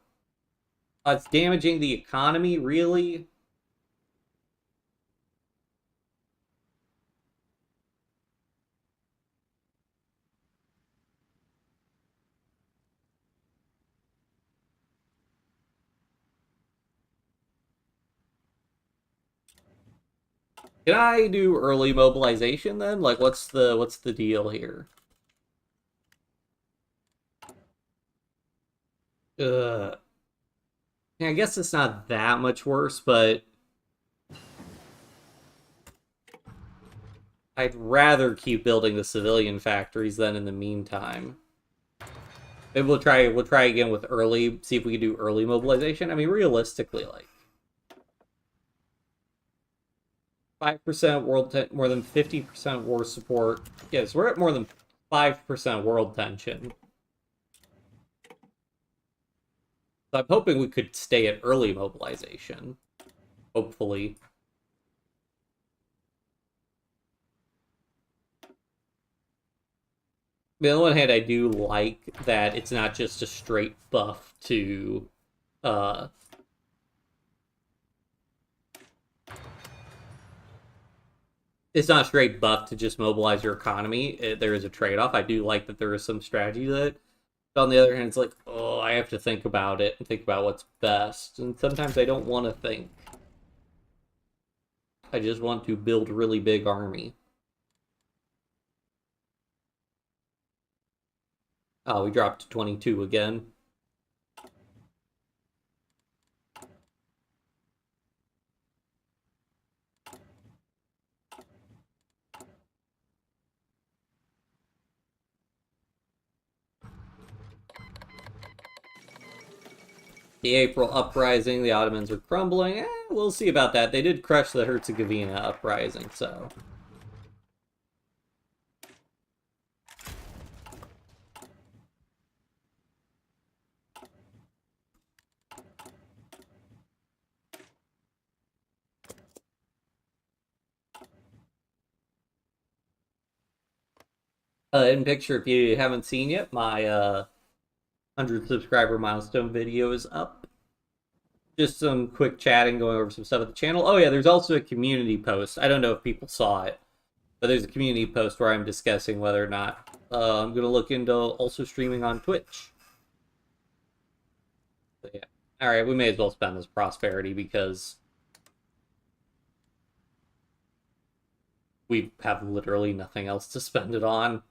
It's damaging the economy, really? Can I do early mobilization then? Like, what's the deal here? Yeah, I guess it's not that much worse, but I'd rather keep building the civilian factories then in the meantime. Maybe we'll try again with early, see if we can do early mobilization. I mean, realistically, like 5% world more than 50% war support. Yes, we're at more than 5% world tension. So I'm hoping we could stay at early mobilization. Hopefully. On the one hand, I do like that it's not just a straight buff to it's not a straight buff to just mobilize your economy. There is a trade-off. I do like that there is some strategy to it. But on the other hand, it's like, oh, I have to think about it and think about what's best. And sometimes I don't want to think. I just want to build a really big army. Oh, we dropped to 22 again. The April uprising, the Ottomans are crumbling. We'll see about that. They did crush the Herzegovina uprising, so. In picture, if you haven't seen yet, my 100 subscriber milestone video is up. Just some quick chatting, going over some stuff at the channel. Oh yeah, there's also a community post. I don't know if people saw it, but there's a community post where I'm discussing whether or not I'm going to look into also streaming on Twitch. But yeah. Alright, we may as well spend this prosperity because we have literally nothing else to spend it on.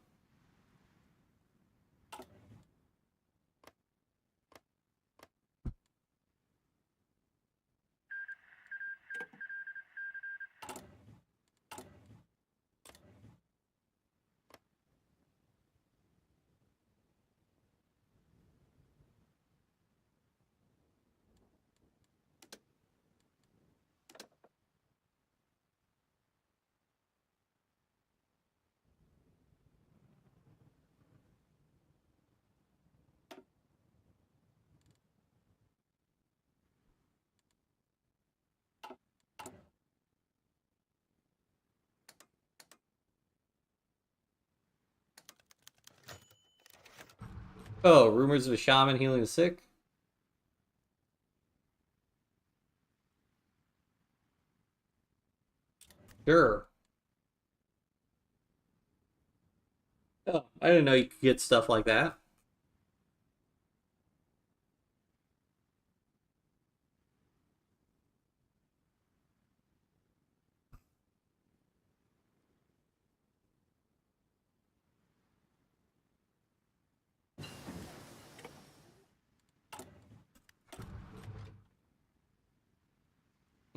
Oh, rumors of a shaman healing the sick? Sure. Oh, I didn't know you could get stuff like that.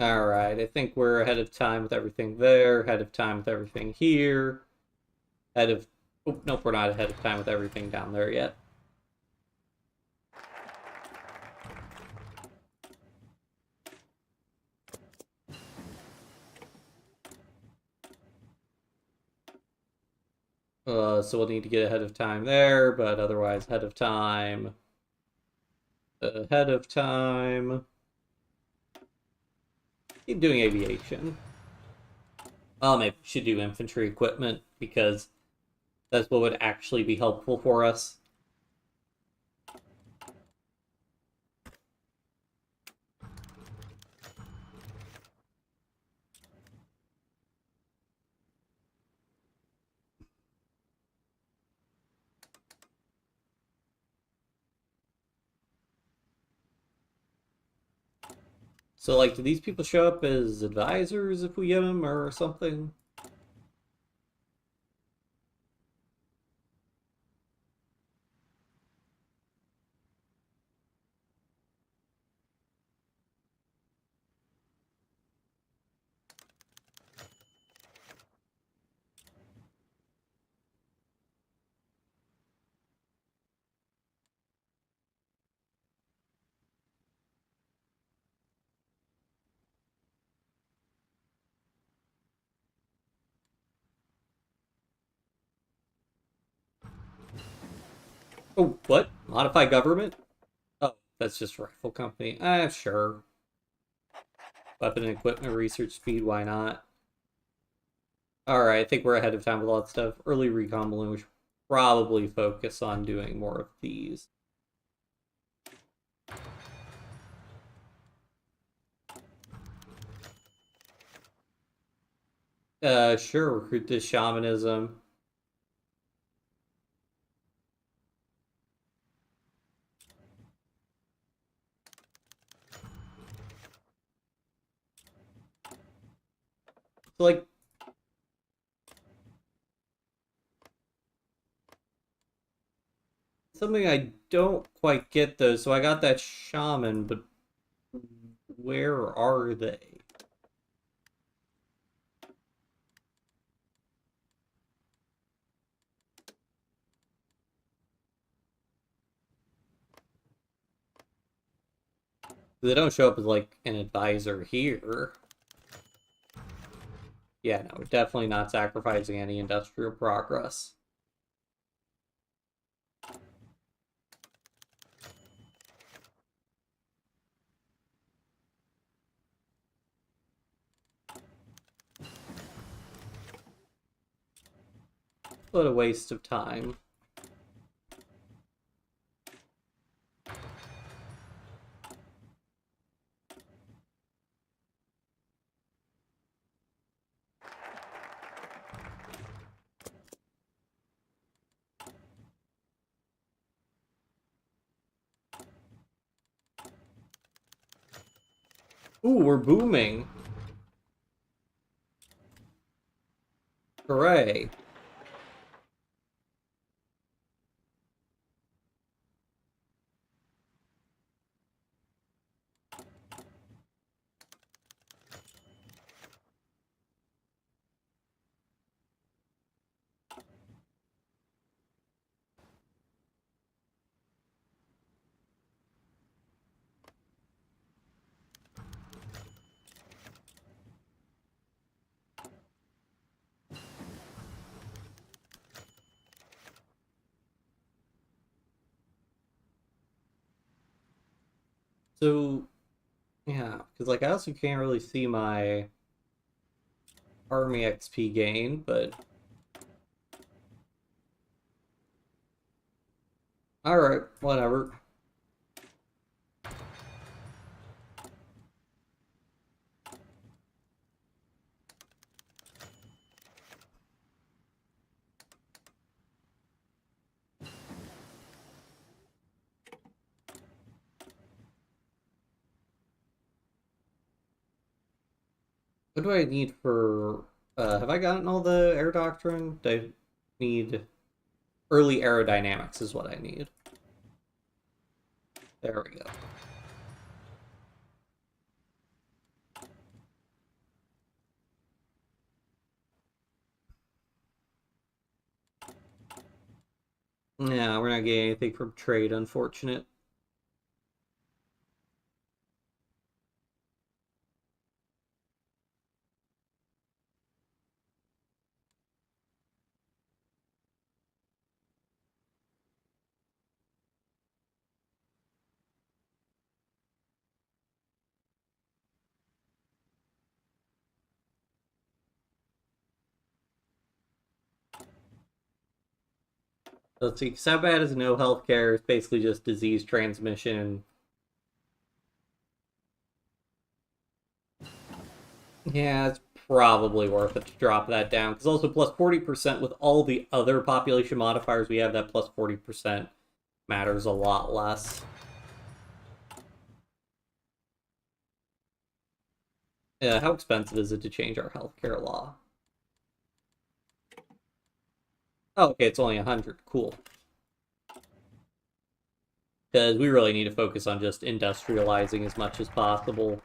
Alright, I think we're ahead of time with everything there, ahead of time with everything here, ahead of... Oh, nope, we're not ahead of time with everything down there yet. So we'll need to get ahead of time there, but otherwise ahead of time. Ahead of time. Keep doing aviation. Oh, maybe we should do infantry equipment, because that's what would actually be helpful for us. So, like, do these people show up as advisors if we get them, or something? Oh, what? Modify government? Oh, that's just rifle company. Sure. Weapon and equipment research speed, why not? Alright, I think we're ahead of time with a lot of stuff. Early recon balloon, we should probably focus on doing more of these. Sure, recruit this shamanism. So, like, something I don't quite get though. So I got that shaman, but where are they? They don't show up as like an advisor here. Yeah, no, definitely not sacrificing any industrial progress. What a waste of time. Ooh, we're booming. Hooray. So, yeah, because like I also can't really see my army XP gain, but Alright, whatever. What do I need for... have I gotten all the air doctrine? Do I need... Early aerodynamics is what I need. There we go. Yeah, we're not getting anything from trade, unfortunate. Let's see, how bad is no healthcare? It's basically just disease transmission. Yeah, it's probably worth it to drop that down. Because also plus 40% with all the other population modifiers we have, that plus 40% matters a lot less. Yeah, how expensive is it to change our healthcare law? Oh, okay, it's only 100. Cool. Because we really need to focus on just industrializing as much as possible,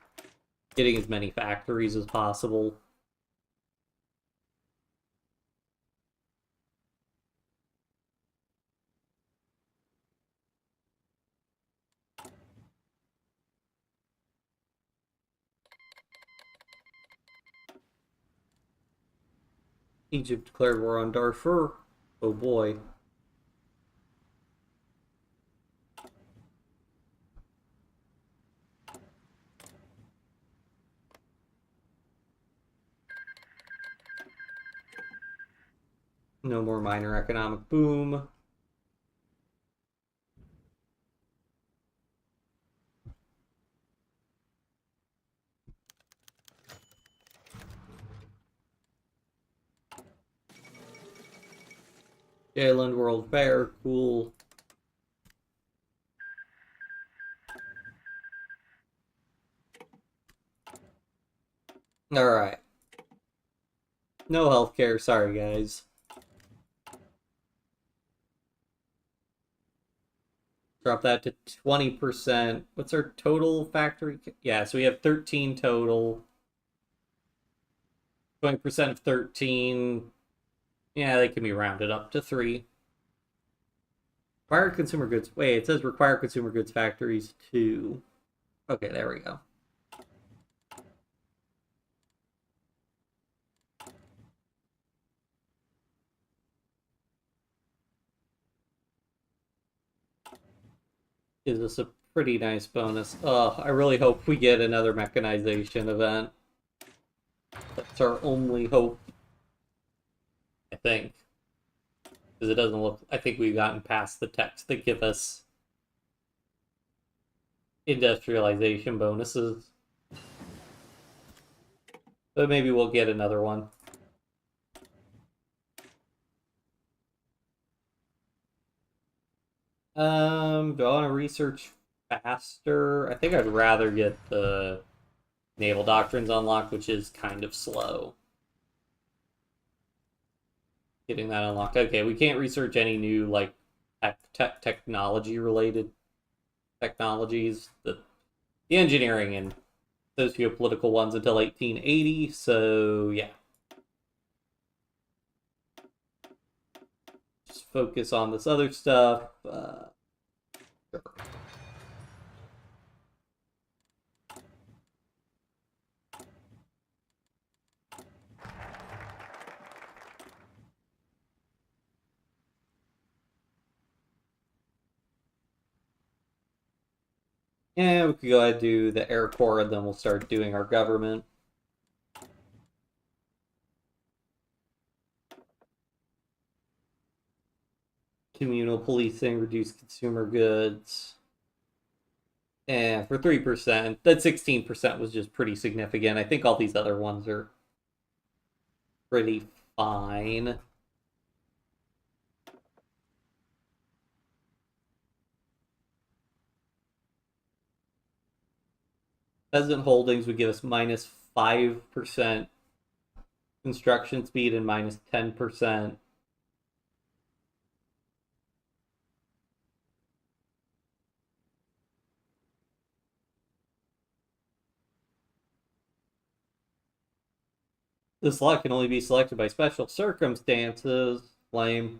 getting as many factories as possible. Egypt declared war on Darfur. Oh boy. No more minor economic boom. Jalen World Fair, cool. Alright. No healthcare, sorry guys. Drop that to 20%. What's our total factory? Yeah, so we have 13 total. 20% of 13. Yeah, they can be rounded up to 3. Required consumer goods. Wait, it says required consumer goods factories 2. Okay, there we go. Gives us a pretty nice bonus. Oh, I really hope we get another mechanization event. That's our only hope, I think. Because it doesn't look... I think we've gotten past the text that give us industrialization bonuses. But maybe we'll get another one. Do I want to research faster? I think I'd rather get the naval doctrines unlocked, which is kind of slow. Getting that unlocked. Okay, we can't research any new, like, technology-related technologies. The engineering and socio-political ones until 1880, so yeah. Just focus on this other stuff. Sure. Yeah, we could go ahead and do the Air Corps, and then we'll start doing our government. Communal policing, reduce consumer goods. And for 3%, that 16% was just pretty significant. I think all these other ones are pretty fine. Peasant holdings would give us minus 5% construction speed and minus 10%. This lot can only be selected by special circumstances. Lame.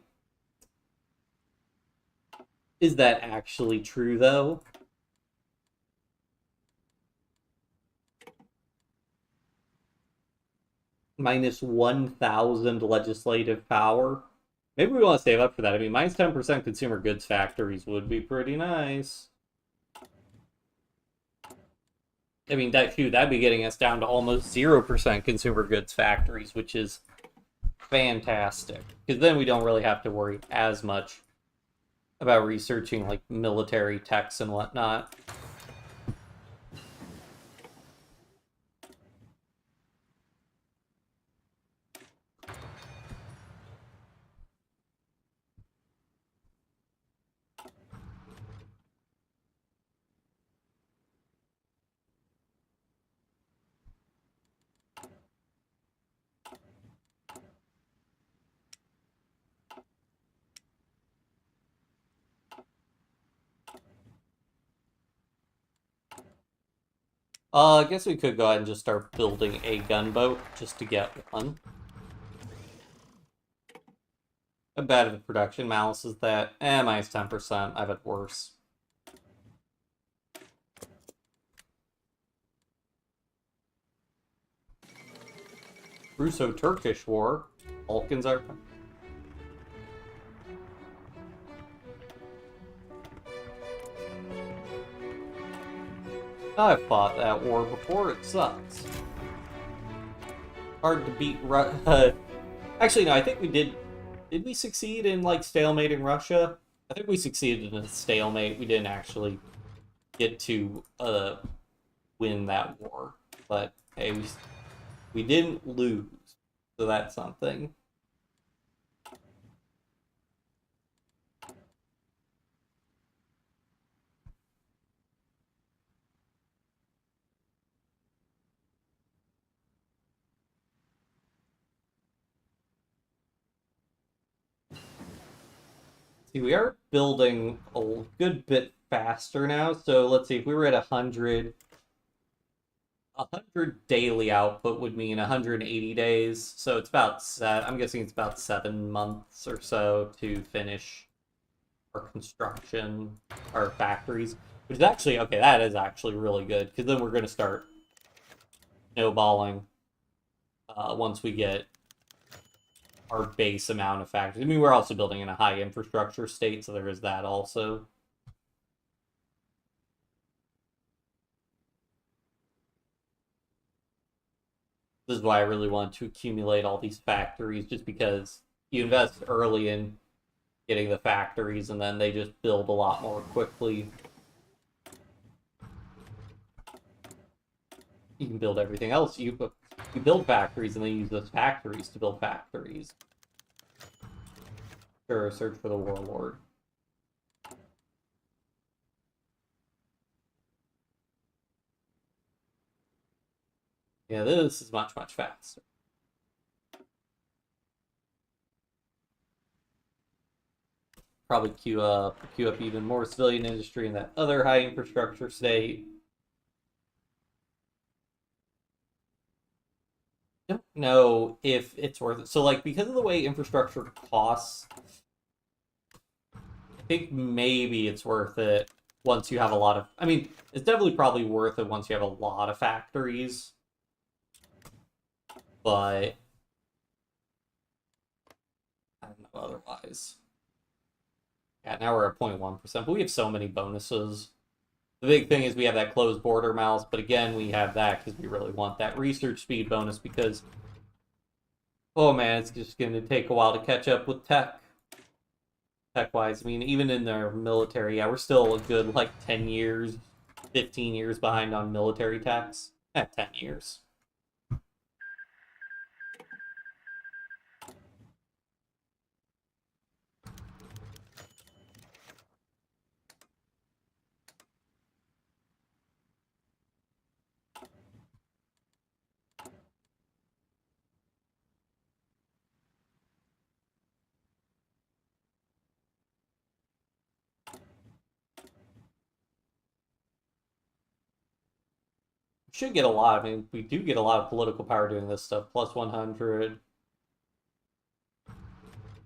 Is that actually true, though? Minus 1,000 legislative power. Maybe we want to save up for that. I mean, minus 10% consumer goods factories would be pretty nice. I mean, that'd be getting us down to almost 0% consumer goods factories, which is fantastic. Because then we don't really have to worry as much about researching, like, military techs and whatnot. I guess we could go ahead and just start building a gunboat just to get one. How bad of a production malice is that? Minus 10%. I've had worse. Russo-Turkish War. Balkans are... I've fought that war before, it sucks. Hard to beat Actually, no, I think we did... Did we succeed in, like, stalemating Russia? I think we succeeded in a stalemate. We didn't actually get to win that war. But, hey, we didn't lose. So that's something. See, we are building a good bit faster now. So let's see, if we were at 100 daily output would mean 180 days. So it's about I'm guessing it's about 7 months or so to finish our construction, our factories. Which is actually, okay, that is actually really good. Because then we're going to start snowballing once we get our base amount of factories. I mean, we're also building in a high infrastructure state, so there is that also. This is why I really want to accumulate all these factories, just because you invest early in getting the factories, and then they just build a lot more quickly. You can build everything else. You build factories, and then use those factories to build factories. Sure, search for the warlord. Yeah, this is much, much faster. Probably queue up even more civilian industry in that other high infrastructure state. Don't know if it's worth it. So, like, because of the way infrastructure costs, I think maybe it's worth it once you have a lot of... I mean, it's definitely probably worth it once you have a lot of factories. But I don't know otherwise. Yeah, now we're at 0.1%, but we have so many bonuses. The big thing is we have that closed border mouse, but again, we have that because we really want that research speed bonus because, oh man, it's just going to take a while to catch up with tech. tech-wise. I mean, even in their military, yeah, we're still a good, like, 10 years, 15 years behind on military techs. 10 years. Should get a lot. I mean, we do get a lot of political power doing this stuff. Plus 100.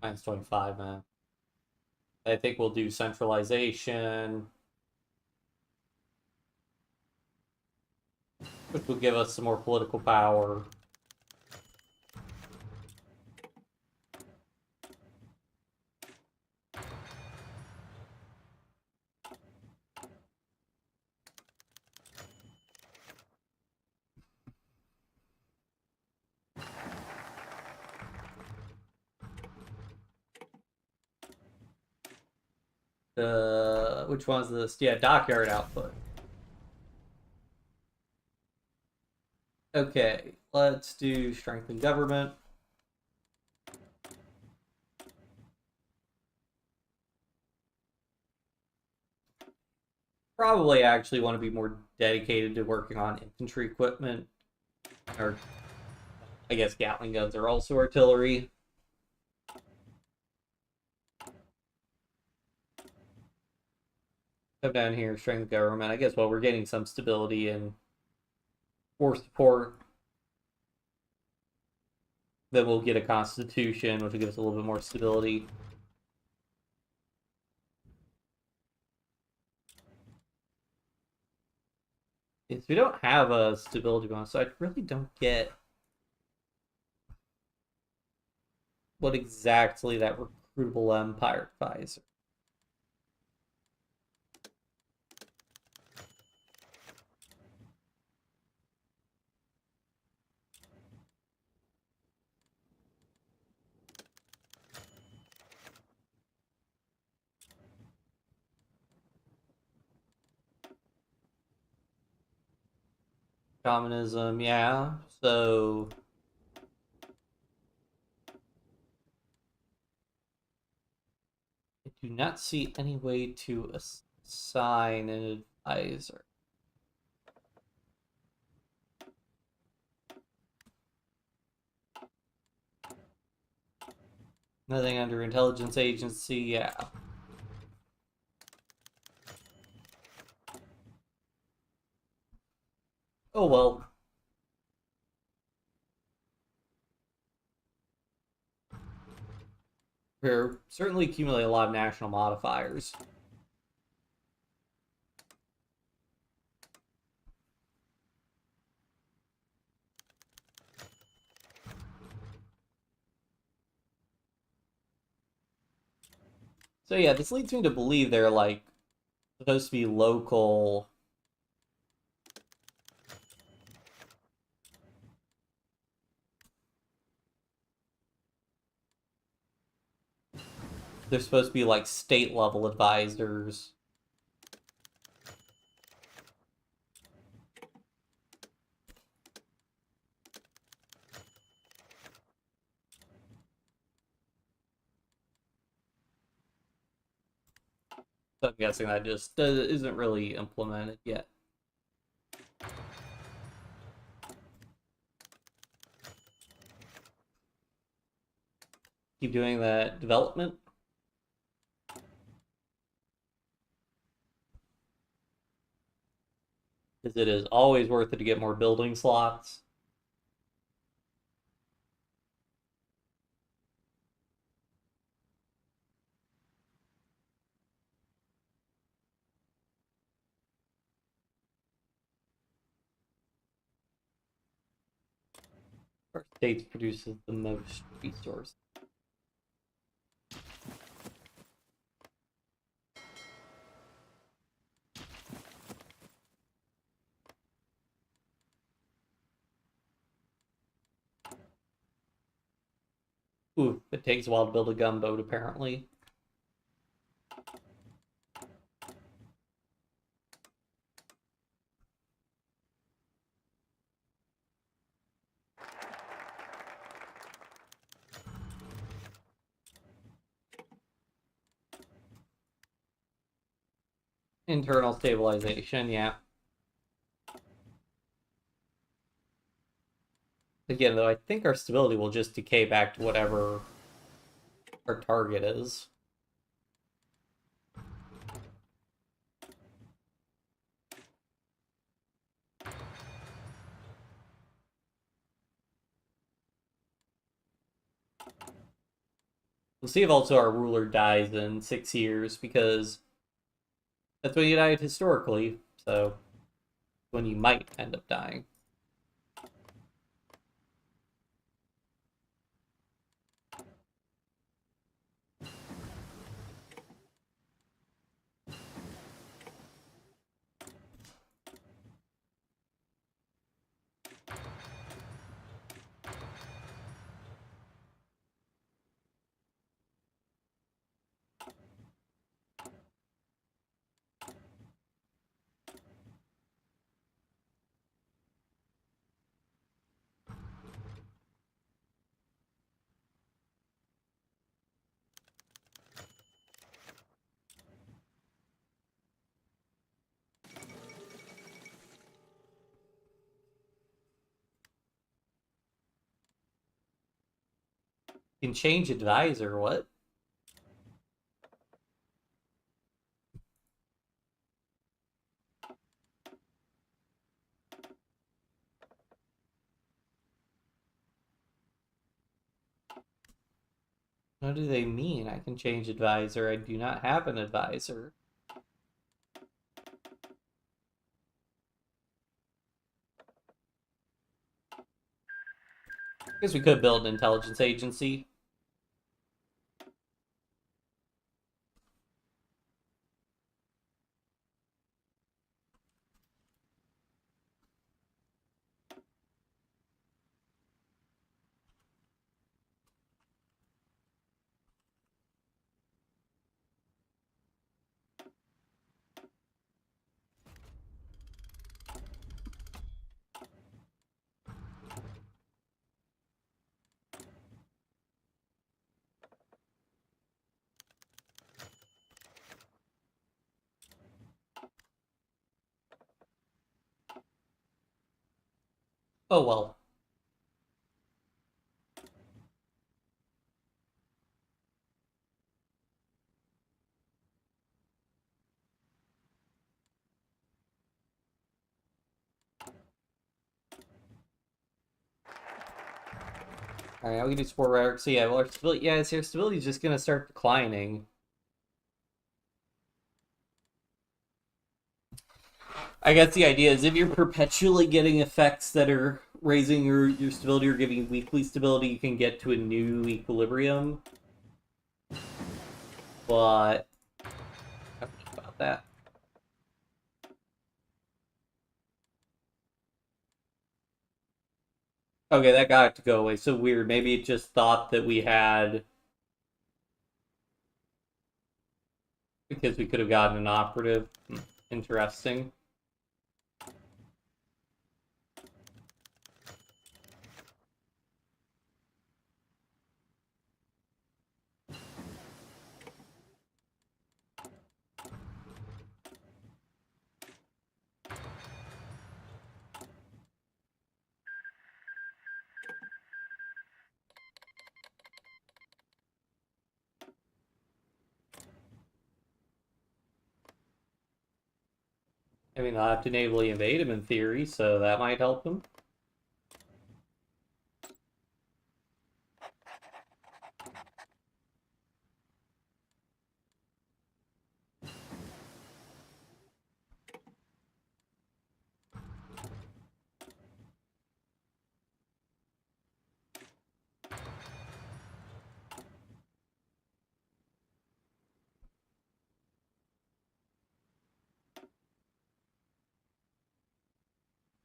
Minus 25, man. I think we'll do centralization, which will give us some more political power. Which one's this? Yeah, dockyard output. Okay, let's do strengthen government. Probably actually want to be more dedicated to working on infantry equipment. Or, I guess Gatling guns are also artillery. Come down here, strengthen government. I guess, well, we're getting some stability in war support. Then we'll get a constitution, which will give us a little bit more stability. Yes, we don't have a stability bonus, so I really don't get what exactly that recruitable empire advisor. Communism, yeah. So I do not see any way to assign an advisor. Nothing under intelligence agency, yeah. Oh well. We're certainly accumulating a lot of national modifiers. So yeah, this leads me to believe they're like supposed to be local. They're supposed to be like state level advisors. So I'm guessing that just isn't really implemented yet. Keep doing that development. Because it is always worth it to get more building slots. Our state produces the most resources. Ooh, it takes a while to build a gunboat, apparently. Internal stabilization, yeah. Again, though, I think our stability will just decay back to whatever our target is. We'll see if also our ruler dies in 6 years, because that's when he died historically, so when you might end up dying. You can change advisor, what? What do they mean? I can change advisor. I do not have an advisor. I guess we could build an intelligence agency. Oh well. Alright, we can do support rhetoric. So yeah, well, our stability, yeah, our stability is just gonna start declining. I guess the idea is if you're perpetually getting effects that are raising your stability or giving weekly stability, you can get to a new equilibrium. But I don't know about that. Okay, that got it to go away. So weird. Maybe it just thought that we had, because we could have gotten an operative. Interesting. I mean, I'll have to natively invade him in theory, so that might help him.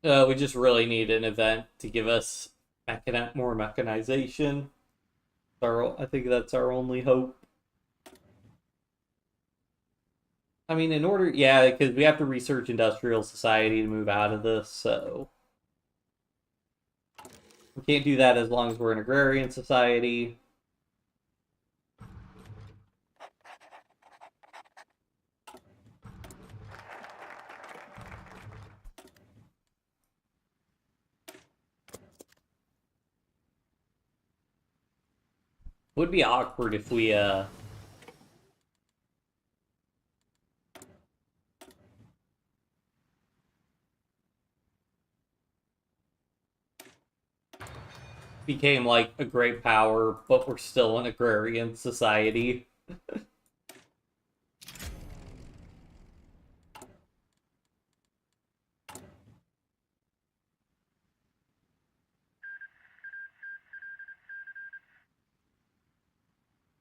We just really need an event to give us more mechanization. I think that's our only hope. I mean, in order, yeah, because we have to research industrial society to move out of this, so we can't do that as long as we're an agrarian society. Would be awkward if we, became, like, a great power, but we're still an agrarian society.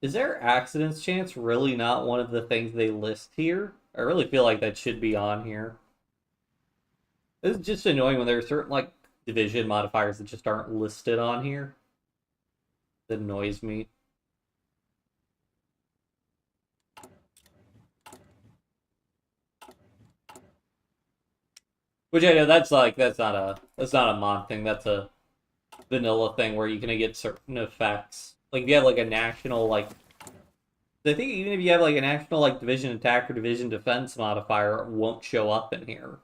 Is there accidents chance really not one of the things they list here? I really feel like that should be on here. It's just annoying when there are certain, like, division modifiers that just aren't listed on here. That annoys me. Which I know that's not a mod thing, that's a vanilla thing where you're gonna get certain effects. Like if you have like a national, like, I think even if you have like a national, like, division attack or division defense modifier, it won't show up in here.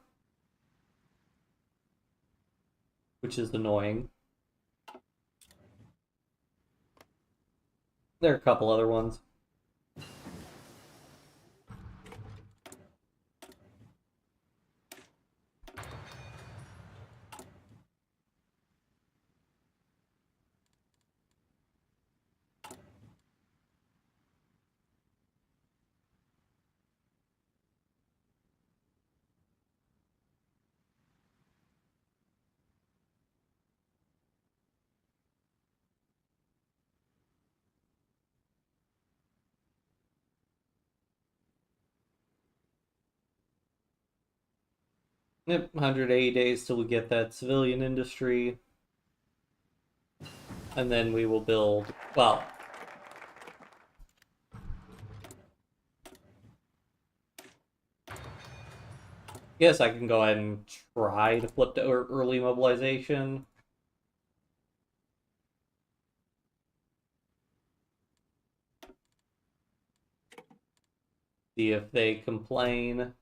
Which is annoying. There are a couple other ones. Yep, 180 days till we get that civilian industry. And then we will build, well, yes, I can go ahead and try to flip to early mobilization. See if they complain.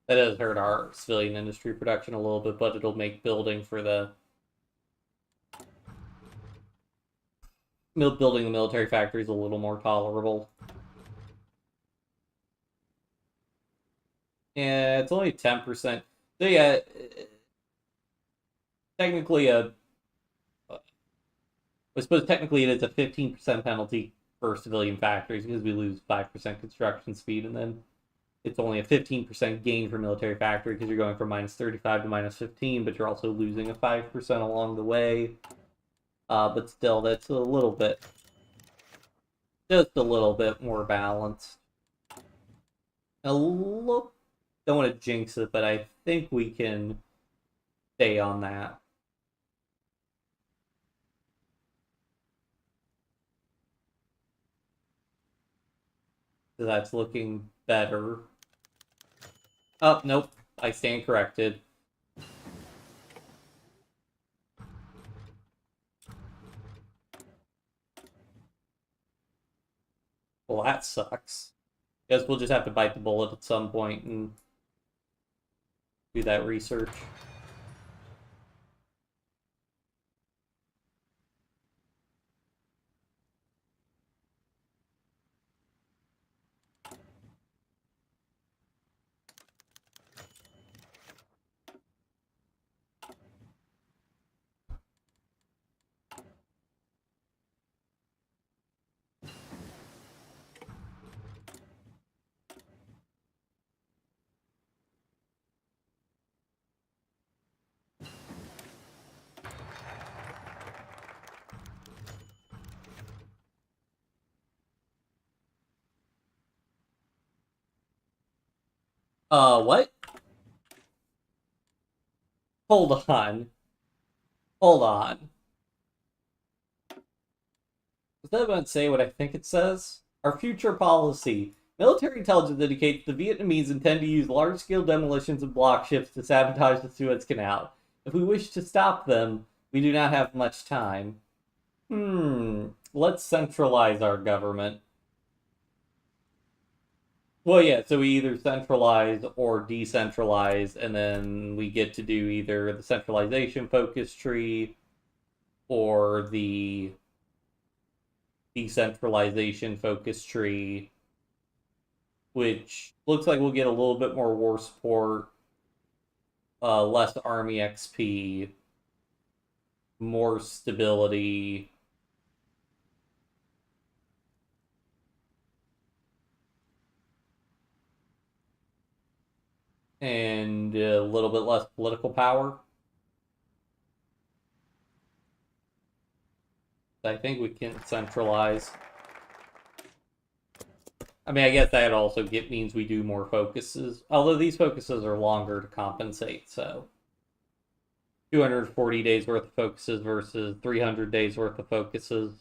That does hurt our civilian industry production a little bit, but it'll make building for the building the military factories a little more tolerable. Yeah, it's only 10%. So yeah, technically I suppose technically it is a 15% penalty for civilian factories because we lose 5% construction speed, and then it's only a 15% gain for military factory because you're going from -35 to -15, but you're also losing a 5% along the way. But still, that's a little bit, just a little bit more balanced. Don't want to jinx it, but I think we can stay on that. So that's looking better. Oh, nope. I stand corrected. Well, that sucks. Guess we'll just have to bite the bullet at some point and do that research. What? Hold on. Hold on. Does that even say what I think it says? Our future policy. Military intelligence indicates the Vietnamese intend to use large-scale demolitions of block ships to sabotage the Suez Canal. If we wish to stop them, we do not have much time. let's centralize our government. Well, yeah, so we either centralize or decentralize, and then we get to do either the centralization focus tree or the decentralization focus tree, which looks like we'll get a little bit more war support, less army XP, more stability. And a little bit less political power. I think we can centralize. I mean, I guess that also means we do more focuses. Although these focuses are longer to compensate, so 240 days worth of focuses versus 300 days worth of focuses.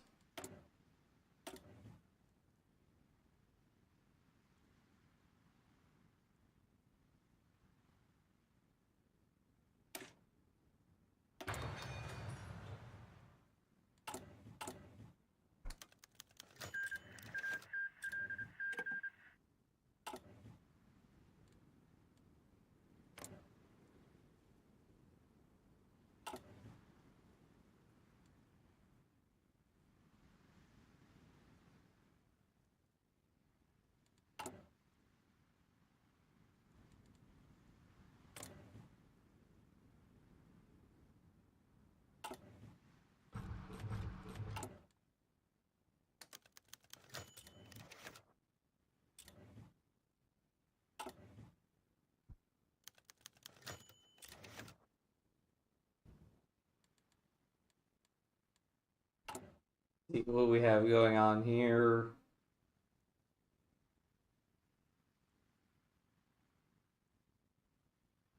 See what we have going on here.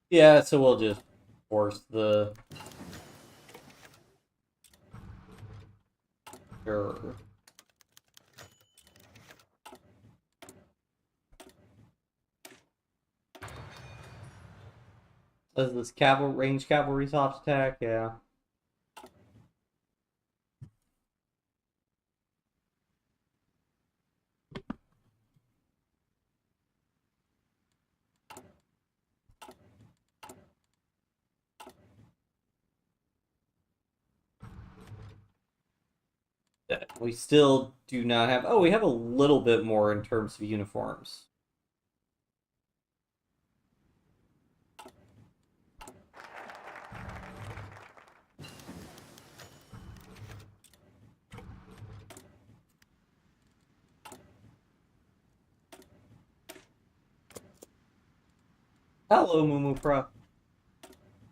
Yeah, so we'll just force the... Sure. Does this range cavalry soft attack? Yeah. We still do not have... Oh, we have a little bit more in terms of uniforms. Hello, Mumupra.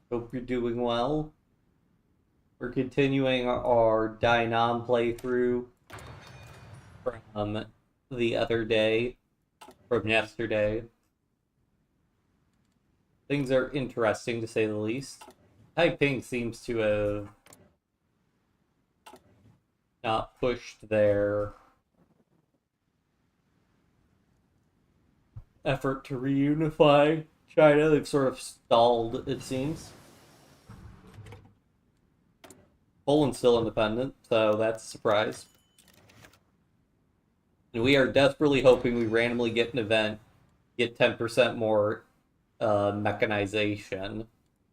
Hope you're doing well. We're continuing our Dai Nam playthrough from the other day, from yesterday. Things are interesting, to say the least. Taiping seems to have not pushed their effort to reunify China. They've sort of stalled, it seems. Poland's still independent, so that's a surprise. And we are desperately hoping we randomly get an event, get 10% more mechanization,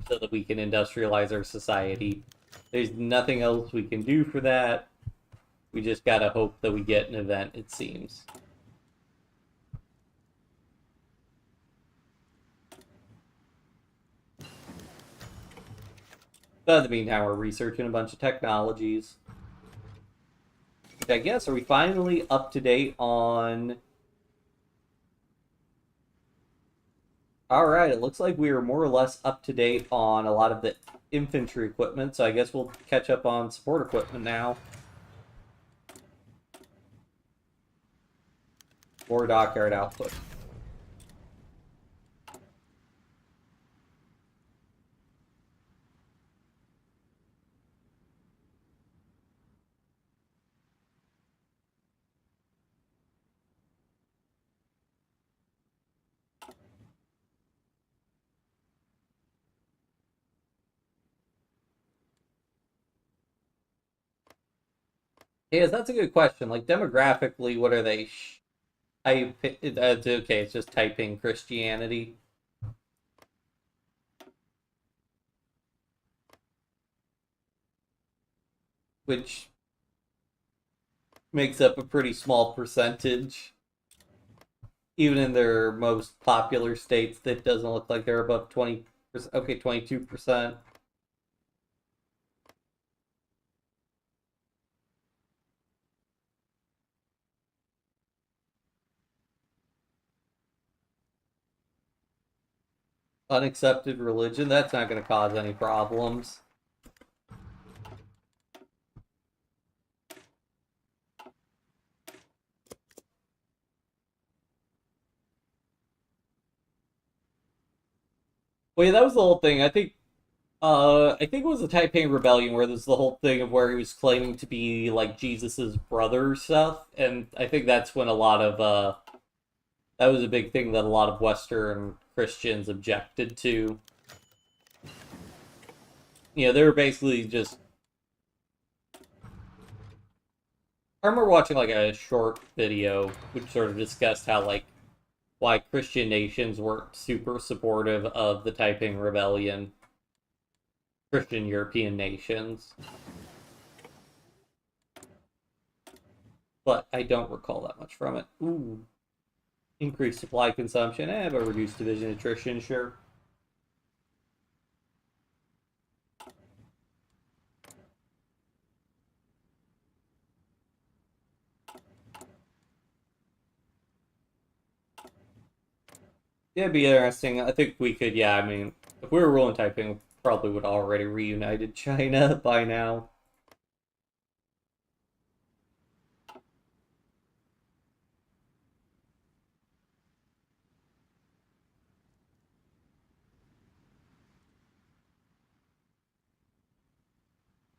so that we can industrialize our society. There's nothing else we can do for that. We just gotta hope that we get an event, it seems. But in the meantime, we're researching a bunch of technologies. I guess, are we finally up to date on... Alright, it looks like we are more or less up to date on a lot of the infantry equipment, so I guess we'll catch up on support equipment now. More dockyard output. Yes, that's a good question. Like demographically, what are they? Okay, it's just typing Christianity, which makes up a pretty small percentage. Even in their most popular states, that doesn't look like they're above 20%. Okay, 22%. Unaccepted religion, that's not going to cause any problems. Well, yeah, that was the whole thing. I think it was the Taiping Rebellion where there's the whole thing of where he was claiming to be like Jesus's brother stuff, and I think that's when a lot of that was a big thing that a lot of Western Christians objected to. You know, they were basically just. I remember watching like a short video which sort of discussed how like why Christian nations weren't super supportive of the Taiping Rebellion, Christian European nations. But I don't recall that much from it. Ooh. Increased supply consumption, but reduced division attrition, sure. Yeah, it'd be interesting. I think we could, yeah, I mean, if we were ruling Taiping, probably would already reunited China by now.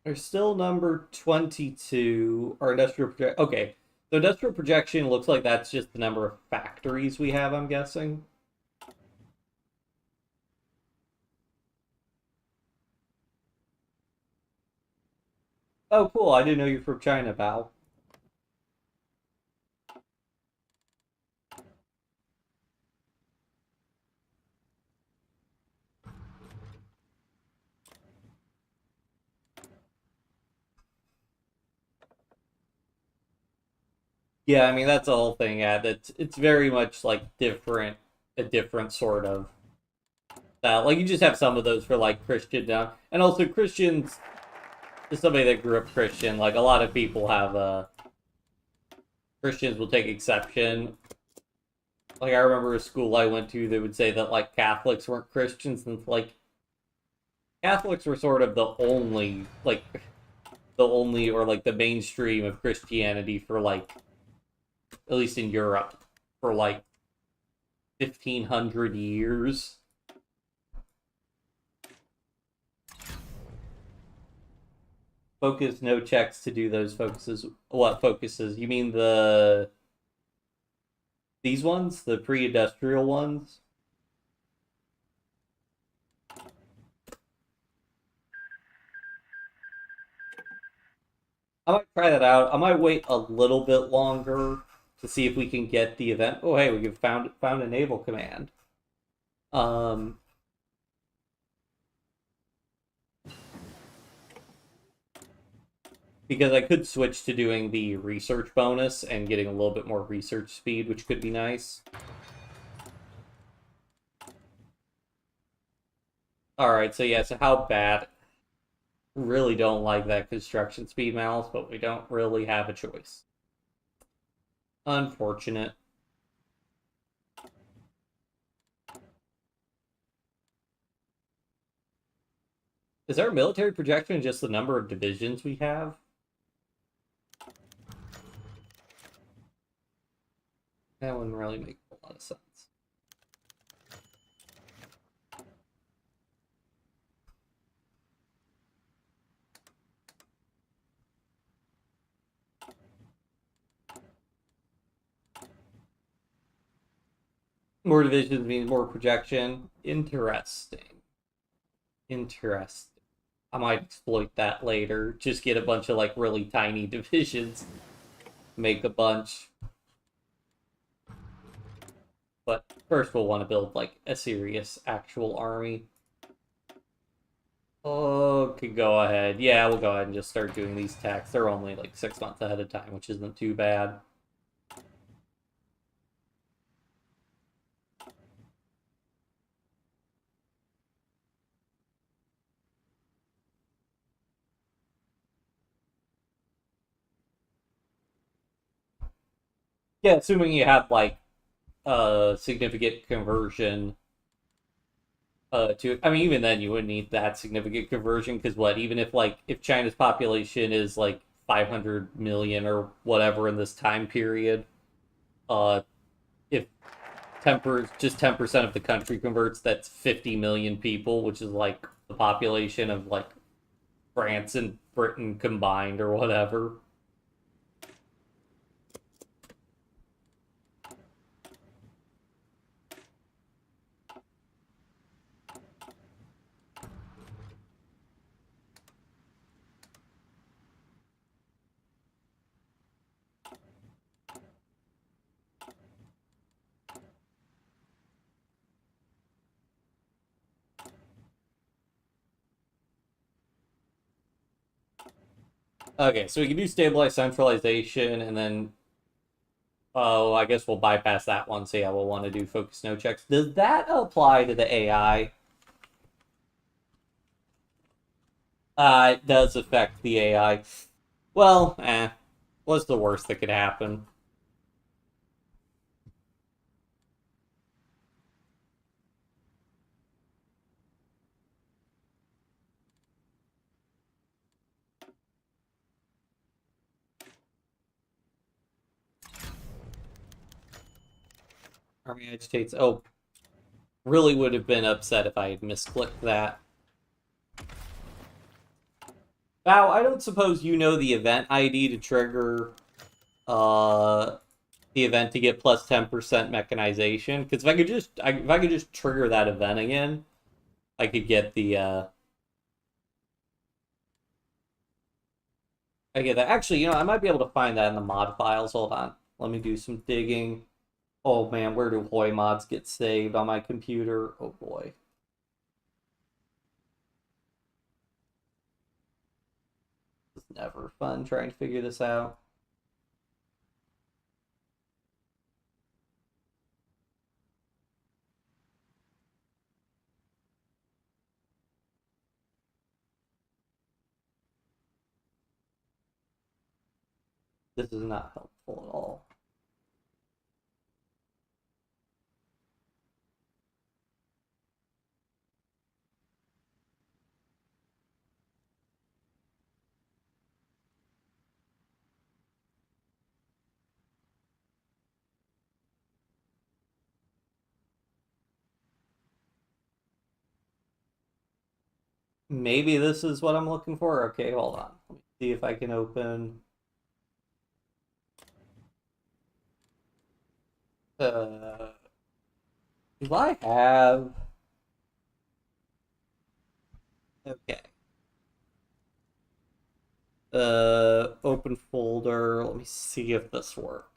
They're still number 22. Our industrial project. Okay, so industrial projection looks like that's just the number of factories we have, I'm guessing. Oh, cool. I didn't know you're from China, pal. Yeah, I mean that's the whole thing. Yeah, that's it's very much like different, a different sort of style. Like you just have some of those for like Christian down, and also Christians. As somebody that grew up Christian, like a lot of people have Christians will take exception. Like I remember a school I went to, they would say that like Catholics weren't Christians, and like Catholics were sort of the only or like the mainstream of Christianity for like at least in Europe for like 1500 years. Focus, no checks to do those focuses. What focuses? You mean these ones, the pre-industrial ones? I might try that out. I might wait a little bit longer to see if we can get the event. Oh, hey, we found a naval command. Um, because I could switch to doing the research bonus and getting a little bit more research speed, which could be nice. All right, so yeah, so how bad? Really don't like that construction speed mouse, but we don't really have a choice. Unfortunate. Is our military projection just the number of divisions we have? That wouldn't really make a lot of sense. More divisions means more projection. Interesting. Interesting. I might exploit that later. Just get a bunch of like really tiny divisions, make a bunch. But first we'll want to build like a serious actual army. Okay, go ahead. Yeah, we'll go ahead and just start doing these attacks. They're only like 6 months ahead of time, which isn't too bad. Yeah, assuming you have like a significant conversion to, I mean, even then you wouldn't need that significant conversion because what, even if like if China's population is like 500 million or whatever in this time period, uh if 10% of the country converts, that's 50 million people, which is like the population of like France and Britain combined or whatever. Okay, so we can do stabilized centralization, and then oh, I guess we'll bypass that one. So yeah, we'll want to do focus node checks. Does that apply to the AI? It does affect the AI. Well, what's the worst that could happen? Army agitates. Oh, really would have been upset if I had misclicked that. Now, I don't suppose you know the event ID to trigger uh the event to get plus 10% mechanization. Because if I could just trigger that event again, I could get the I get that. Actually, I might be able to find that in the mod files. Hold on. Let me do some digging. Oh man, where do HOI mods get saved on my computer? Oh boy. It's never fun trying to figure this out. This is not helpful at all. Maybe this is what I'm looking for. Okay, hold on. Let me see if I can open. Uh, do I have? Okay. Open folder. Let me see if this works.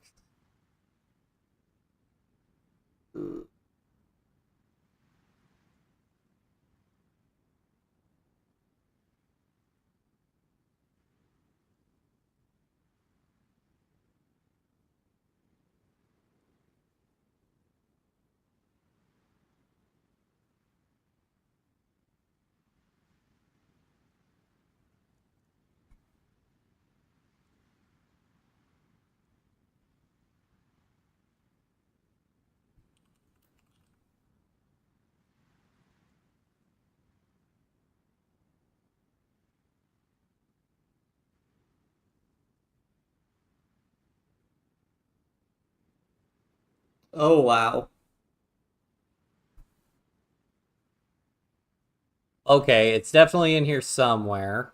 Oh wow. Okay, it's definitely in here somewhere.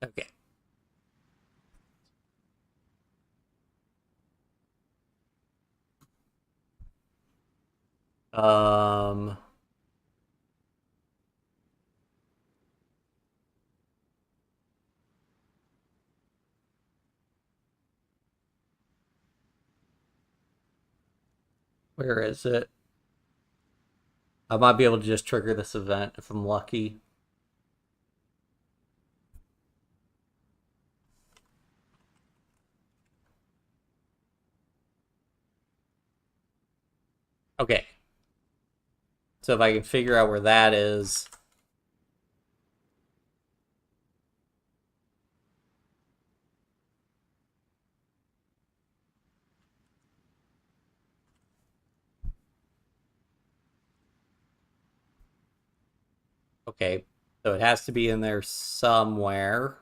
Okay. Um, where is it? I might be able to just trigger this event if I'm lucky. Okay. So if I can figure out where that is. Okay. So it has to be in there somewhere.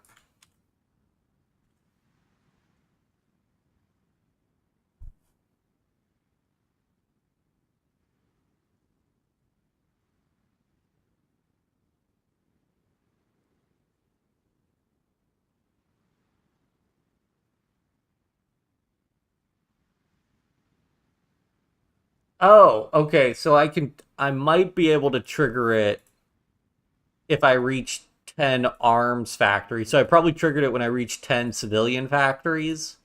Oh, okay. So I might be able to trigger it if I reach 10 arms factories. So I probably triggered it when I reached 10 civilian factories.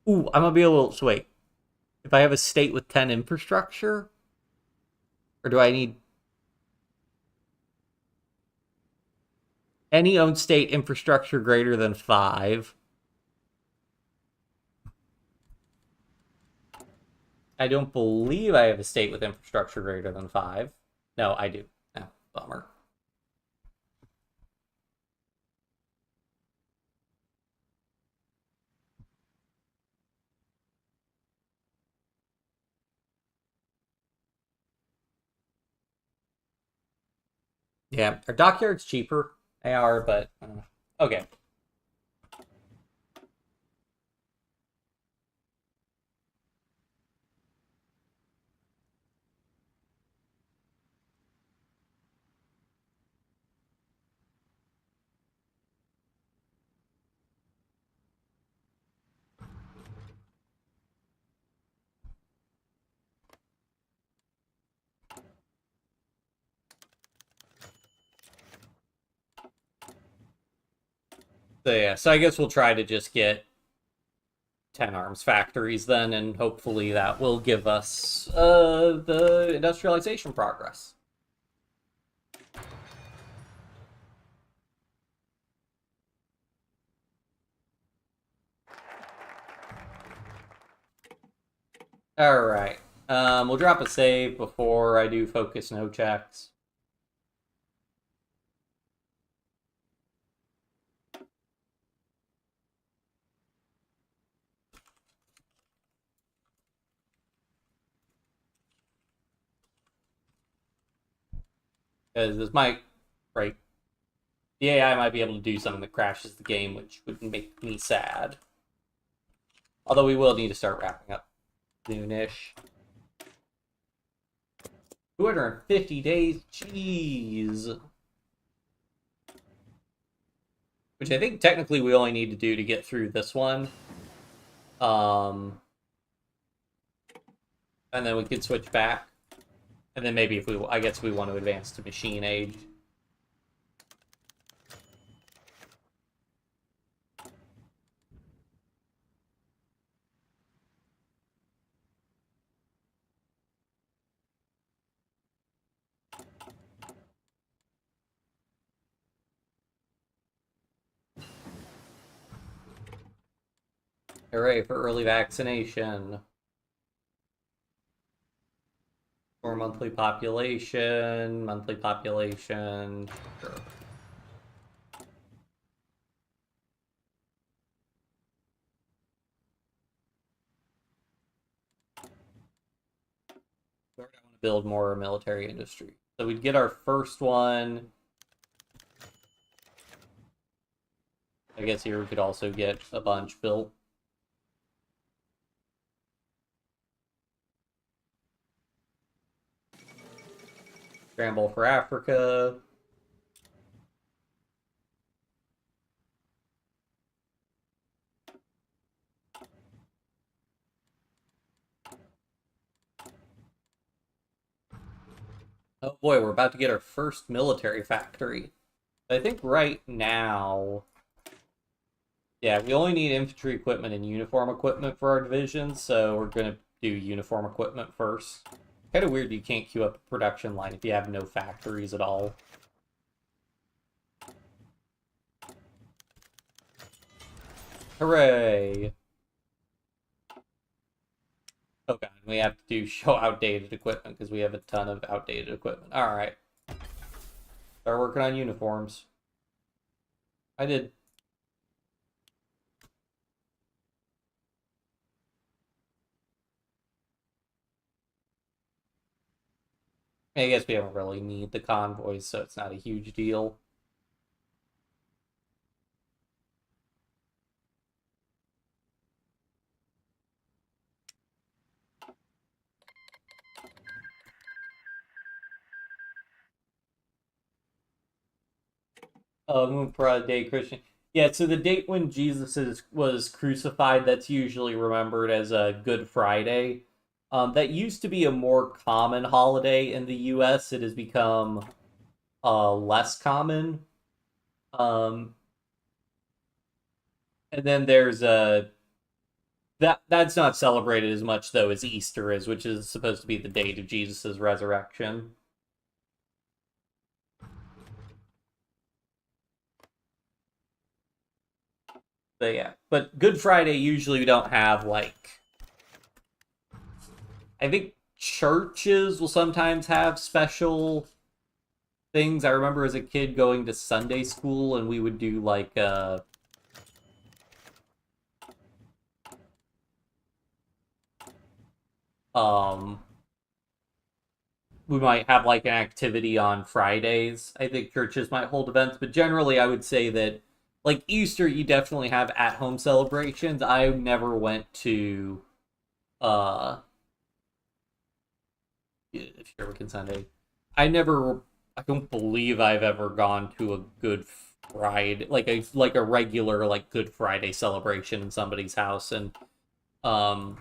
Ooh, I'm gonna be able to wait. If I have a state with 10 infrastructure? Or do I need any owned state infrastructure greater than 5? I don't believe I have a state with infrastructure greater than 5. No, I do. No, bummer. Yeah, our dockyard's cheaper. They are, but okay. So yeah, so I guess we'll try to just get 10 arms factories then, and hopefully that will give us the industrialization progress. All right. We'll drop a save before I do focus no checks. Because this might, right, the AI might be able to do something that crashes the game, which would make me sad. Although we will need to start wrapping up soonish. 250 days, jeez. Which I think technically we only need to do to get through this one. And then we could switch back. And then maybe if we, I guess we want to advance to machine age. Hooray for early vaccination. Or monthly population. Sure. Where do I want to build more military industry? So we'd get our first one. I guess here we could also get a bunch built. Scramble for Africa. Oh boy, we're about to get our first military factory. I think right now, yeah, we only need infantry equipment and uniform equipment for our division, so we're gonna do uniform equipment first. Kind of weird you can't queue up a production line if you have no factories at all. Hooray! Oh god, we have to show outdated equipment because we have a ton of outdated equipment. Alright. Start working on uniforms. I did. I guess we don't really need the convoys, so it's not a huge deal. Moon Parade Day Christian. Yeah, so the date when was crucified, that's usually remembered as a Good Friday. That used to be a more common holiday in the U.S. It has become less common. Um, and then there's that's not celebrated as much though as Easter is, which is supposed to be the date of Jesus' resurrection. But yeah, but Good Friday usually we don't have like. I think churches will sometimes have special things. I remember as a kid going to Sunday school and we would do like um we might have like an activity on Fridays. I think churches might hold events, but generally I would say that like Easter you definitely have at home celebrations. I never went to uh if you ever can Sunday. I don't believe I've ever gone to a Good Friday like a regular like Good Friday celebration in somebody's house and um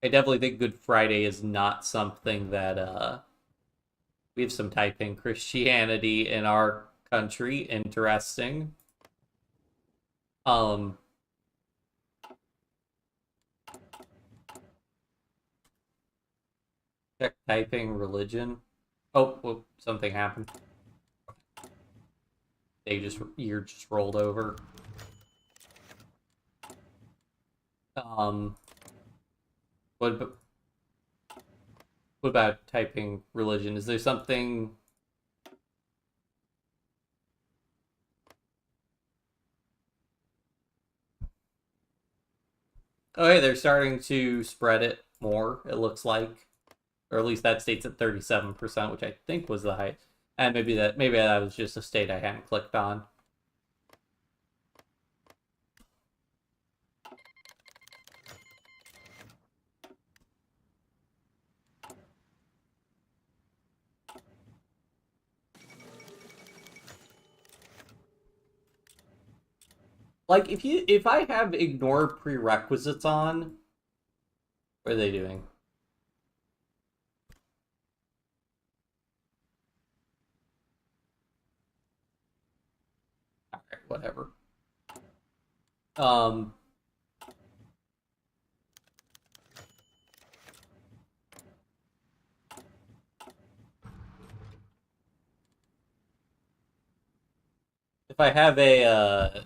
I definitely think Good Friday is not something that we have some typing Christianity in our country. Interesting. Um Check typing religion. Oh, whoop, something happened. You're just rolled over. Um what what about typing religion? Is there something Oh, hey, they're starting to spread it more, it looks like. Or at least that state's at 37%, which I think was the height. And maybe that was just a state I hadn't clicked on. Like if I have ignore prerequisites on, what are they doing? Alright, whatever. Um if I have a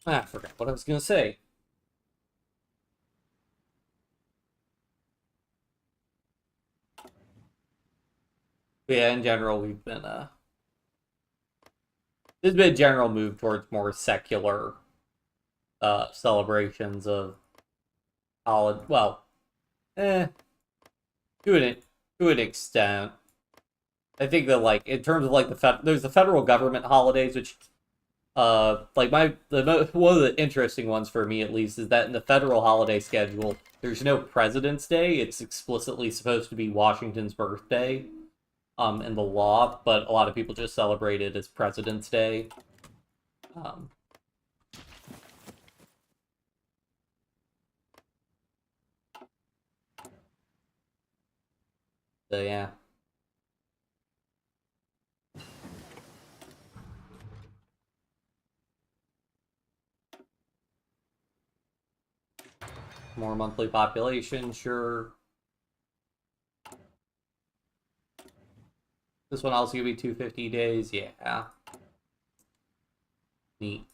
I forgot what I was gonna say. But yeah, in general we've been there's been a general move towards more secular celebrations of holiday well, eh, to an to an extent. I think that like in terms of like there's the federal government holidays, which like one of the interesting ones for me at least is that in the federal holiday schedule, there's no President's Day. It's explicitly supposed to be Washington's birthday, in the law, but a lot of people just celebrate it as President's Day. Um, So yeah. More monthly population, sure. This one also gonna be 250 days, yeah. Neat.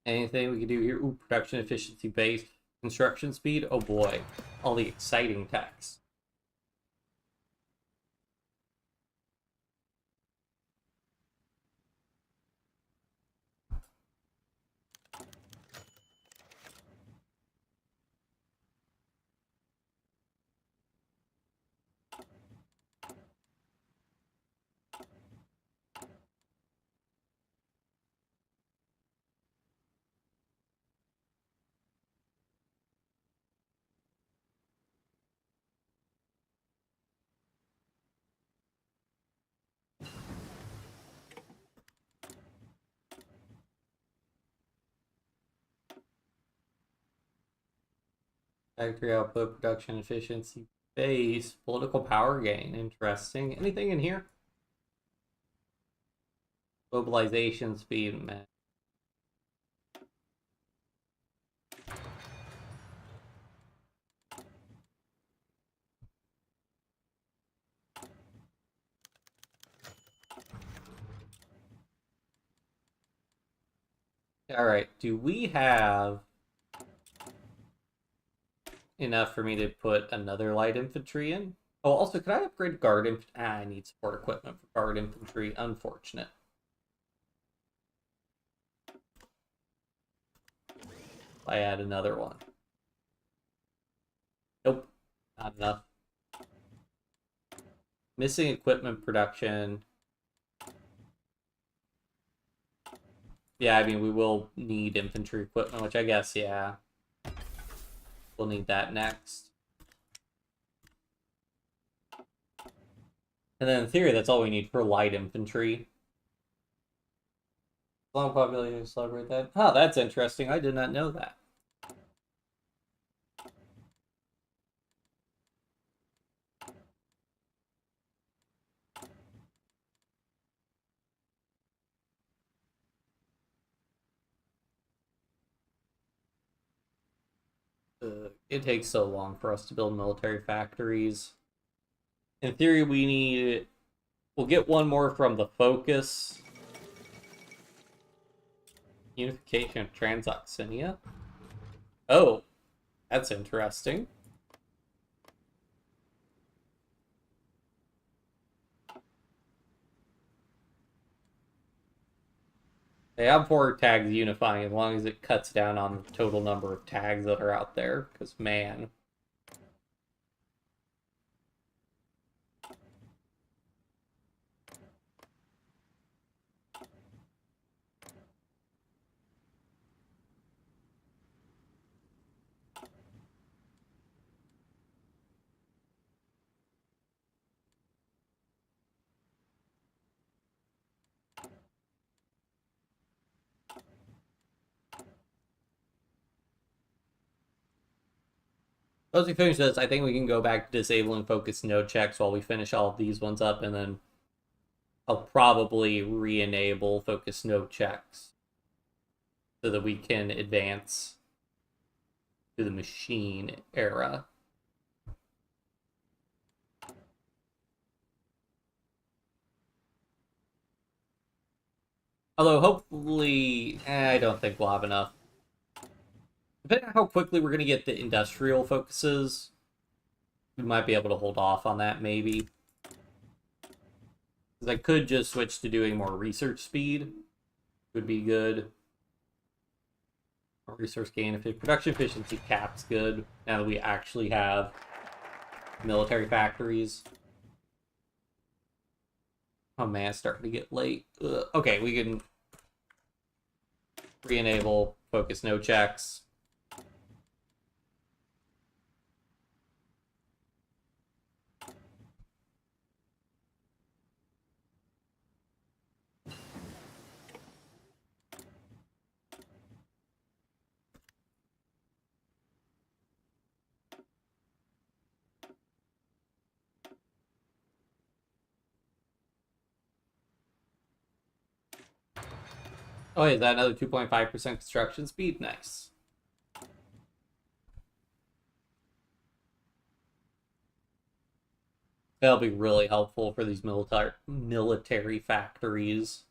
Anything we can do here? Ooh, production efficiency based. Construction speed? Oh boy. All the exciting techs. Factory output, production efficiency base, political power gain. Interesting. Anything in here? Globalization speed, man. Alright, do we have enough for me to put another light infantry in? Oh, also, could I upgrade guard infantry? I need support equipment for guard infantry. Unfortunate. I add another one. Nope, not enough. Missing equipment production. Yeah, I mean, we will need infantry equipment, which I guess, yeah. We'll need that next. And then in theory, that's all we need for light infantry. Long population to celebrate that. Oh, that's interesting. I did not know that. It takes so long for us to build military factories. In theory, we'll get one more from the focus. Unification of Transoxinia. Oh, that's interesting. They have 4 tags unifying as long as it cuts down on the total number of tags that are out there. Because, man. Once we finish this, I think we can go back to disabling focus node checks while we finish all of these ones up, and then I'll probably re-enable focus node checks so that we can advance to the machine era. Although, hopefully, I don't think we'll have enough. Depending on how quickly we're going to get the industrial focuses, we might be able to hold off on that, maybe. Because I could just switch to doing more research speed. Would be good. More resource gain. If production efficiency cap's good, now that we actually have military factories. Oh man, it's starting to get late. Ugh. Okay, we can re-enable focus no checks. Oh, is that another 2.5% construction speed? Nice. That'll be really helpful for these military factories.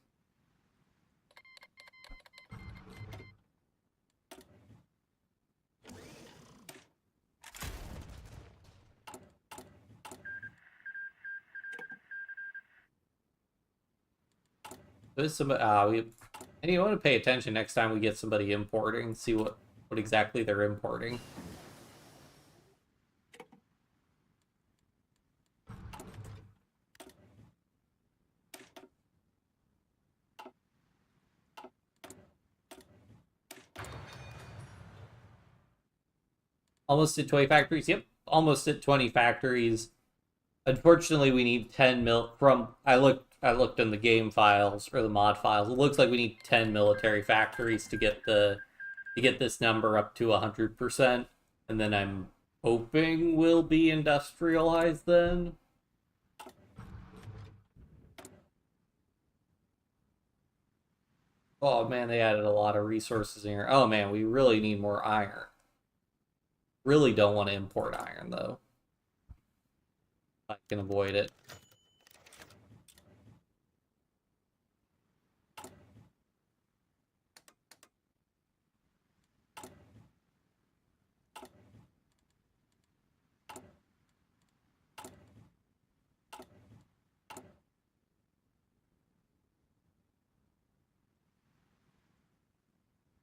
There's some and you want to pay attention next time we get somebody importing, see what exactly they're importing. Almost at 20 factories. Yep, almost at 20 factories. Unfortunately, we need 10 mil from I looked in the game files or the mod files. It looks like we need 10 military factories to get this number up to 100%, and then I'm hoping we'll be industrialized then. Oh man, they added a lot of resources in here. Oh man, we really need more iron. Really don't want to import iron though. I can avoid it.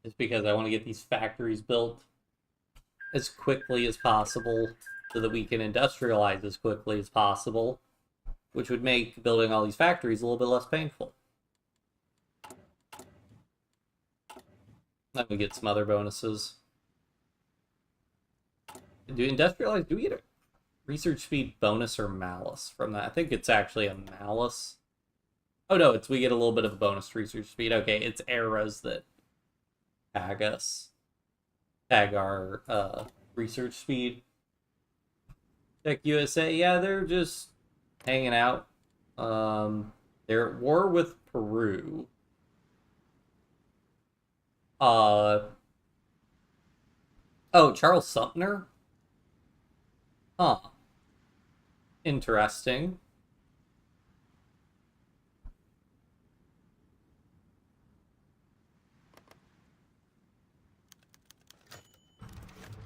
Just because I want to get these factories built as quickly as possible so that we can industrialize as quickly as possible, which would make building all these factories a little bit less painful. Then we get some other bonuses. Do we get a research speed bonus or malice from that? I think it's actually a malice. Oh no, we get a little bit of a bonus research speed. Okay, it's eras that tag our research speed. Tech USA, yeah, they're just hanging out. They're at war with Peru. Oh, Charles Sumner? Huh. Interesting.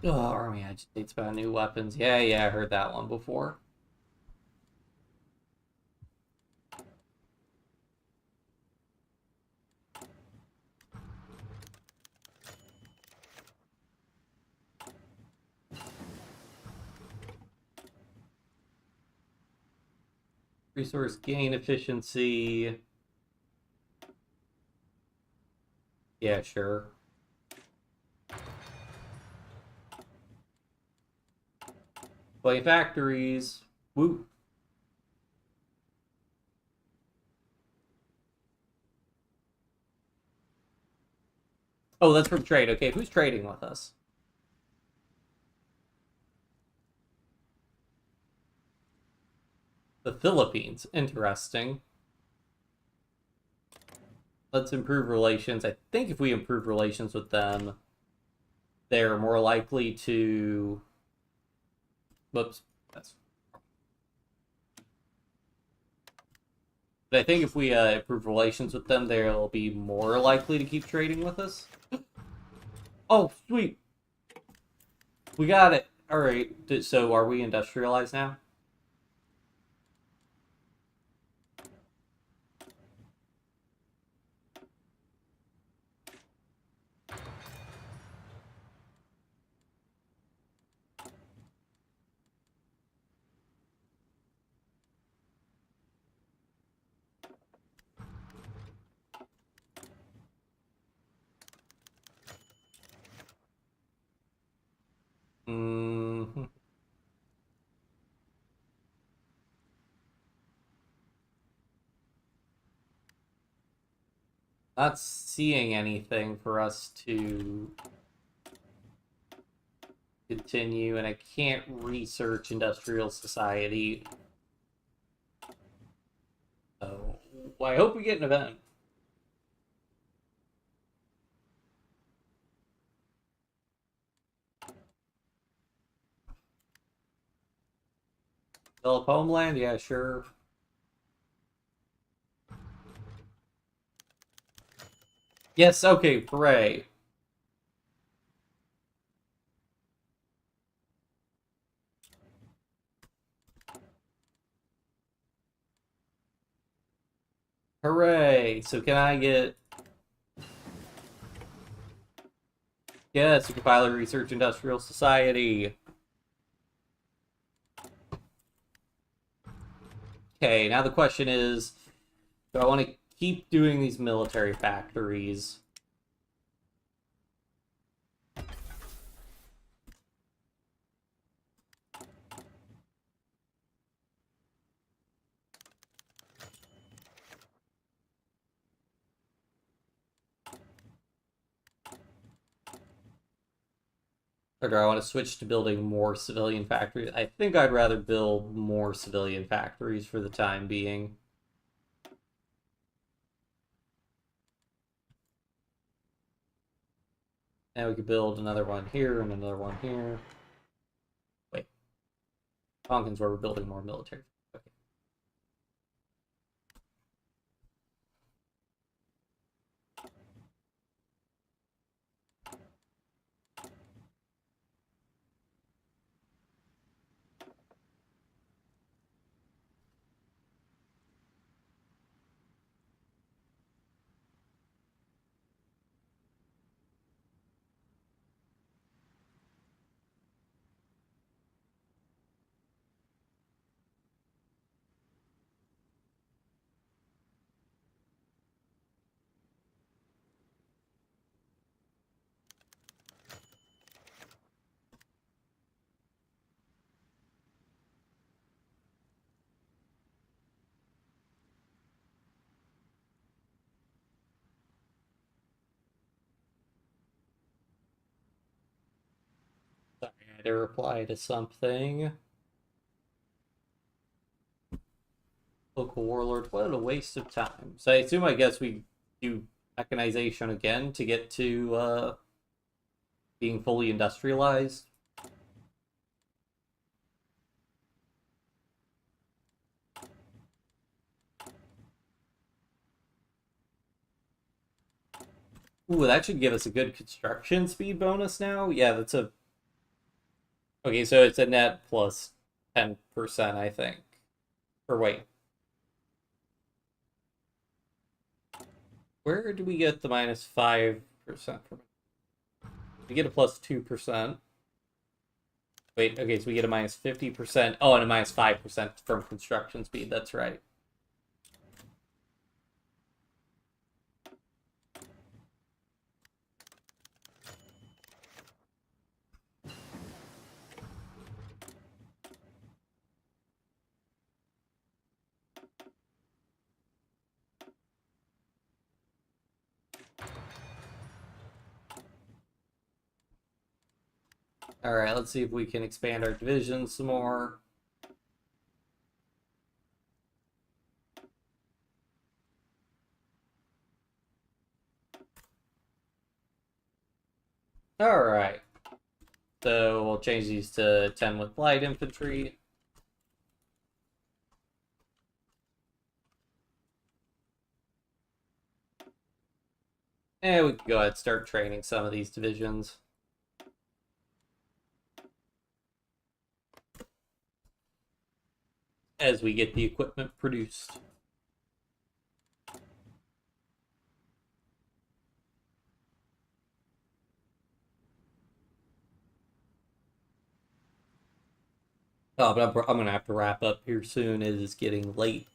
Oh, Army agitates about new weapons. Yeah, I heard that one before. Resource gain efficiency. Yeah, sure. Play factories. Woo. Oh, that's from trade. Okay, who's trading with us? The Philippines. Interesting. Let's improve relations. I think if we improve relations with them, they're more likely to... Whoops. But I think if we improve relations with them, they'll be more likely to keep trading with us. Oh, sweet. We got it. All right. So are we industrialized now? Mm-hmm. Not seeing anything for us to continue, and I can't research industrial society. So I hope we get an event. Develop homeland? Yeah, sure. Yes, okay, hooray. Hooray! So can I get... Yes, Compiler Research Industrial Society. Okay, now the question is, do I want to keep doing these military factories? Or do I want to switch to building more civilian factories? I think I'd rather build more civilian factories for the time being. And we could build another one here and another one here. Wait. Tonkin's where we're building more military. Okay. Sorry, I had to reply to something. Local warlord, what a waste of time. So I assume, I guess we do mechanization again to get to being fully industrialized. Ooh, that should give us a good construction speed bonus now. Yeah, that's a... Okay, so it's a net plus 10%, I think. Or wait. Where do we get the minus 5% from? We get a plus 2%. Wait, okay, so we get a minus 50%. Oh, and a minus 5% from construction speed. That's right. Alright, let's see if we can expand our division some more. Alright. So we'll change these to 10 with light infantry. And we can go ahead and start training some of these divisions. As we get the equipment produced. Oh, but I'm going to have to wrap up here soon. It is getting late.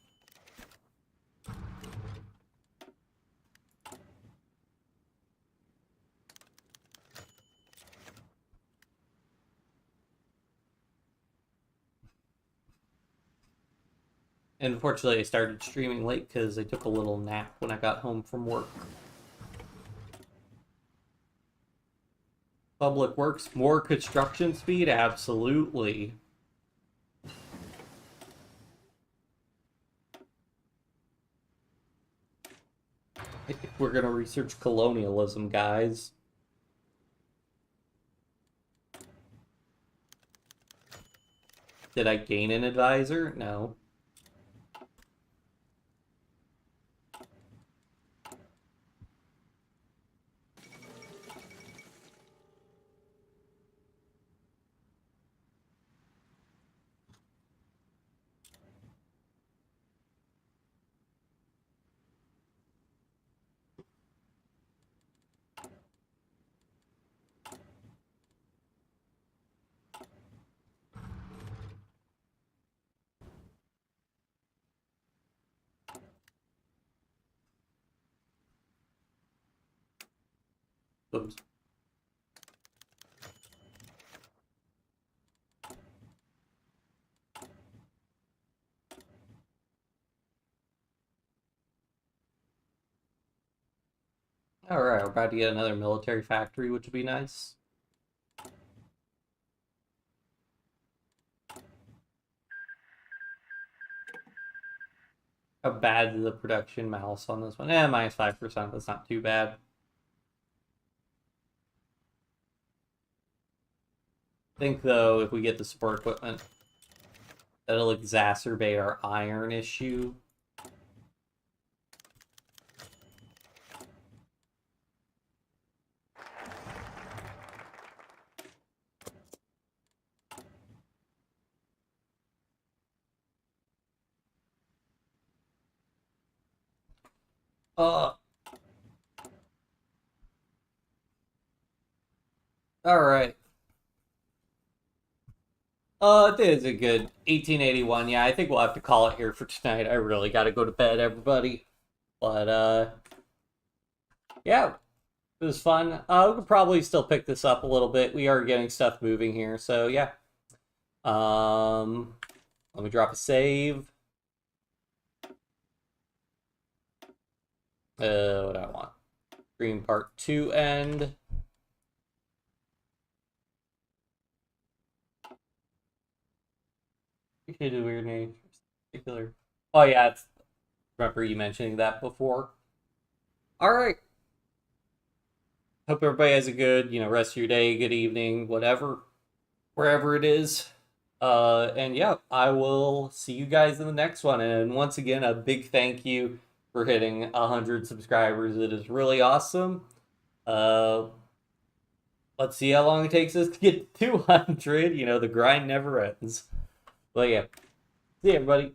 And unfortunately, I started streaming late because I took a little nap when I got home from work. Public Works, more construction speed? Absolutely. We're going to research colonialism, guys. Did I gain an advisor? No. Oops. Alright, we're about to get another military factory, which would be nice. How bad is the production mouse on this one? Minus 5%, that's not too bad. I think, though, if we get the support equipment, that'll exacerbate our iron issue. Alright. It is a good 1881. Yeah, I think we'll have to call it here for tonight. I really gotta go to bed, everybody. But, yeah, it was fun. We could probably still pick this up a little bit. We are getting stuff moving here, so yeah. Let me drop a save. What do I want? Stream part 2 end. You should do a weird name. Particular. Oh yeah, it's, remember you mentioning that before. Alright. Hope everybody has a good, rest of your day, good evening, whatever. Wherever it is. And yeah, I will see you guys in the next one. And once again, a big thank you for hitting 100 subscribers. It is really awesome. Let's see how long it takes us to get to 200. The grind never ends. But yeah, see you, everybody.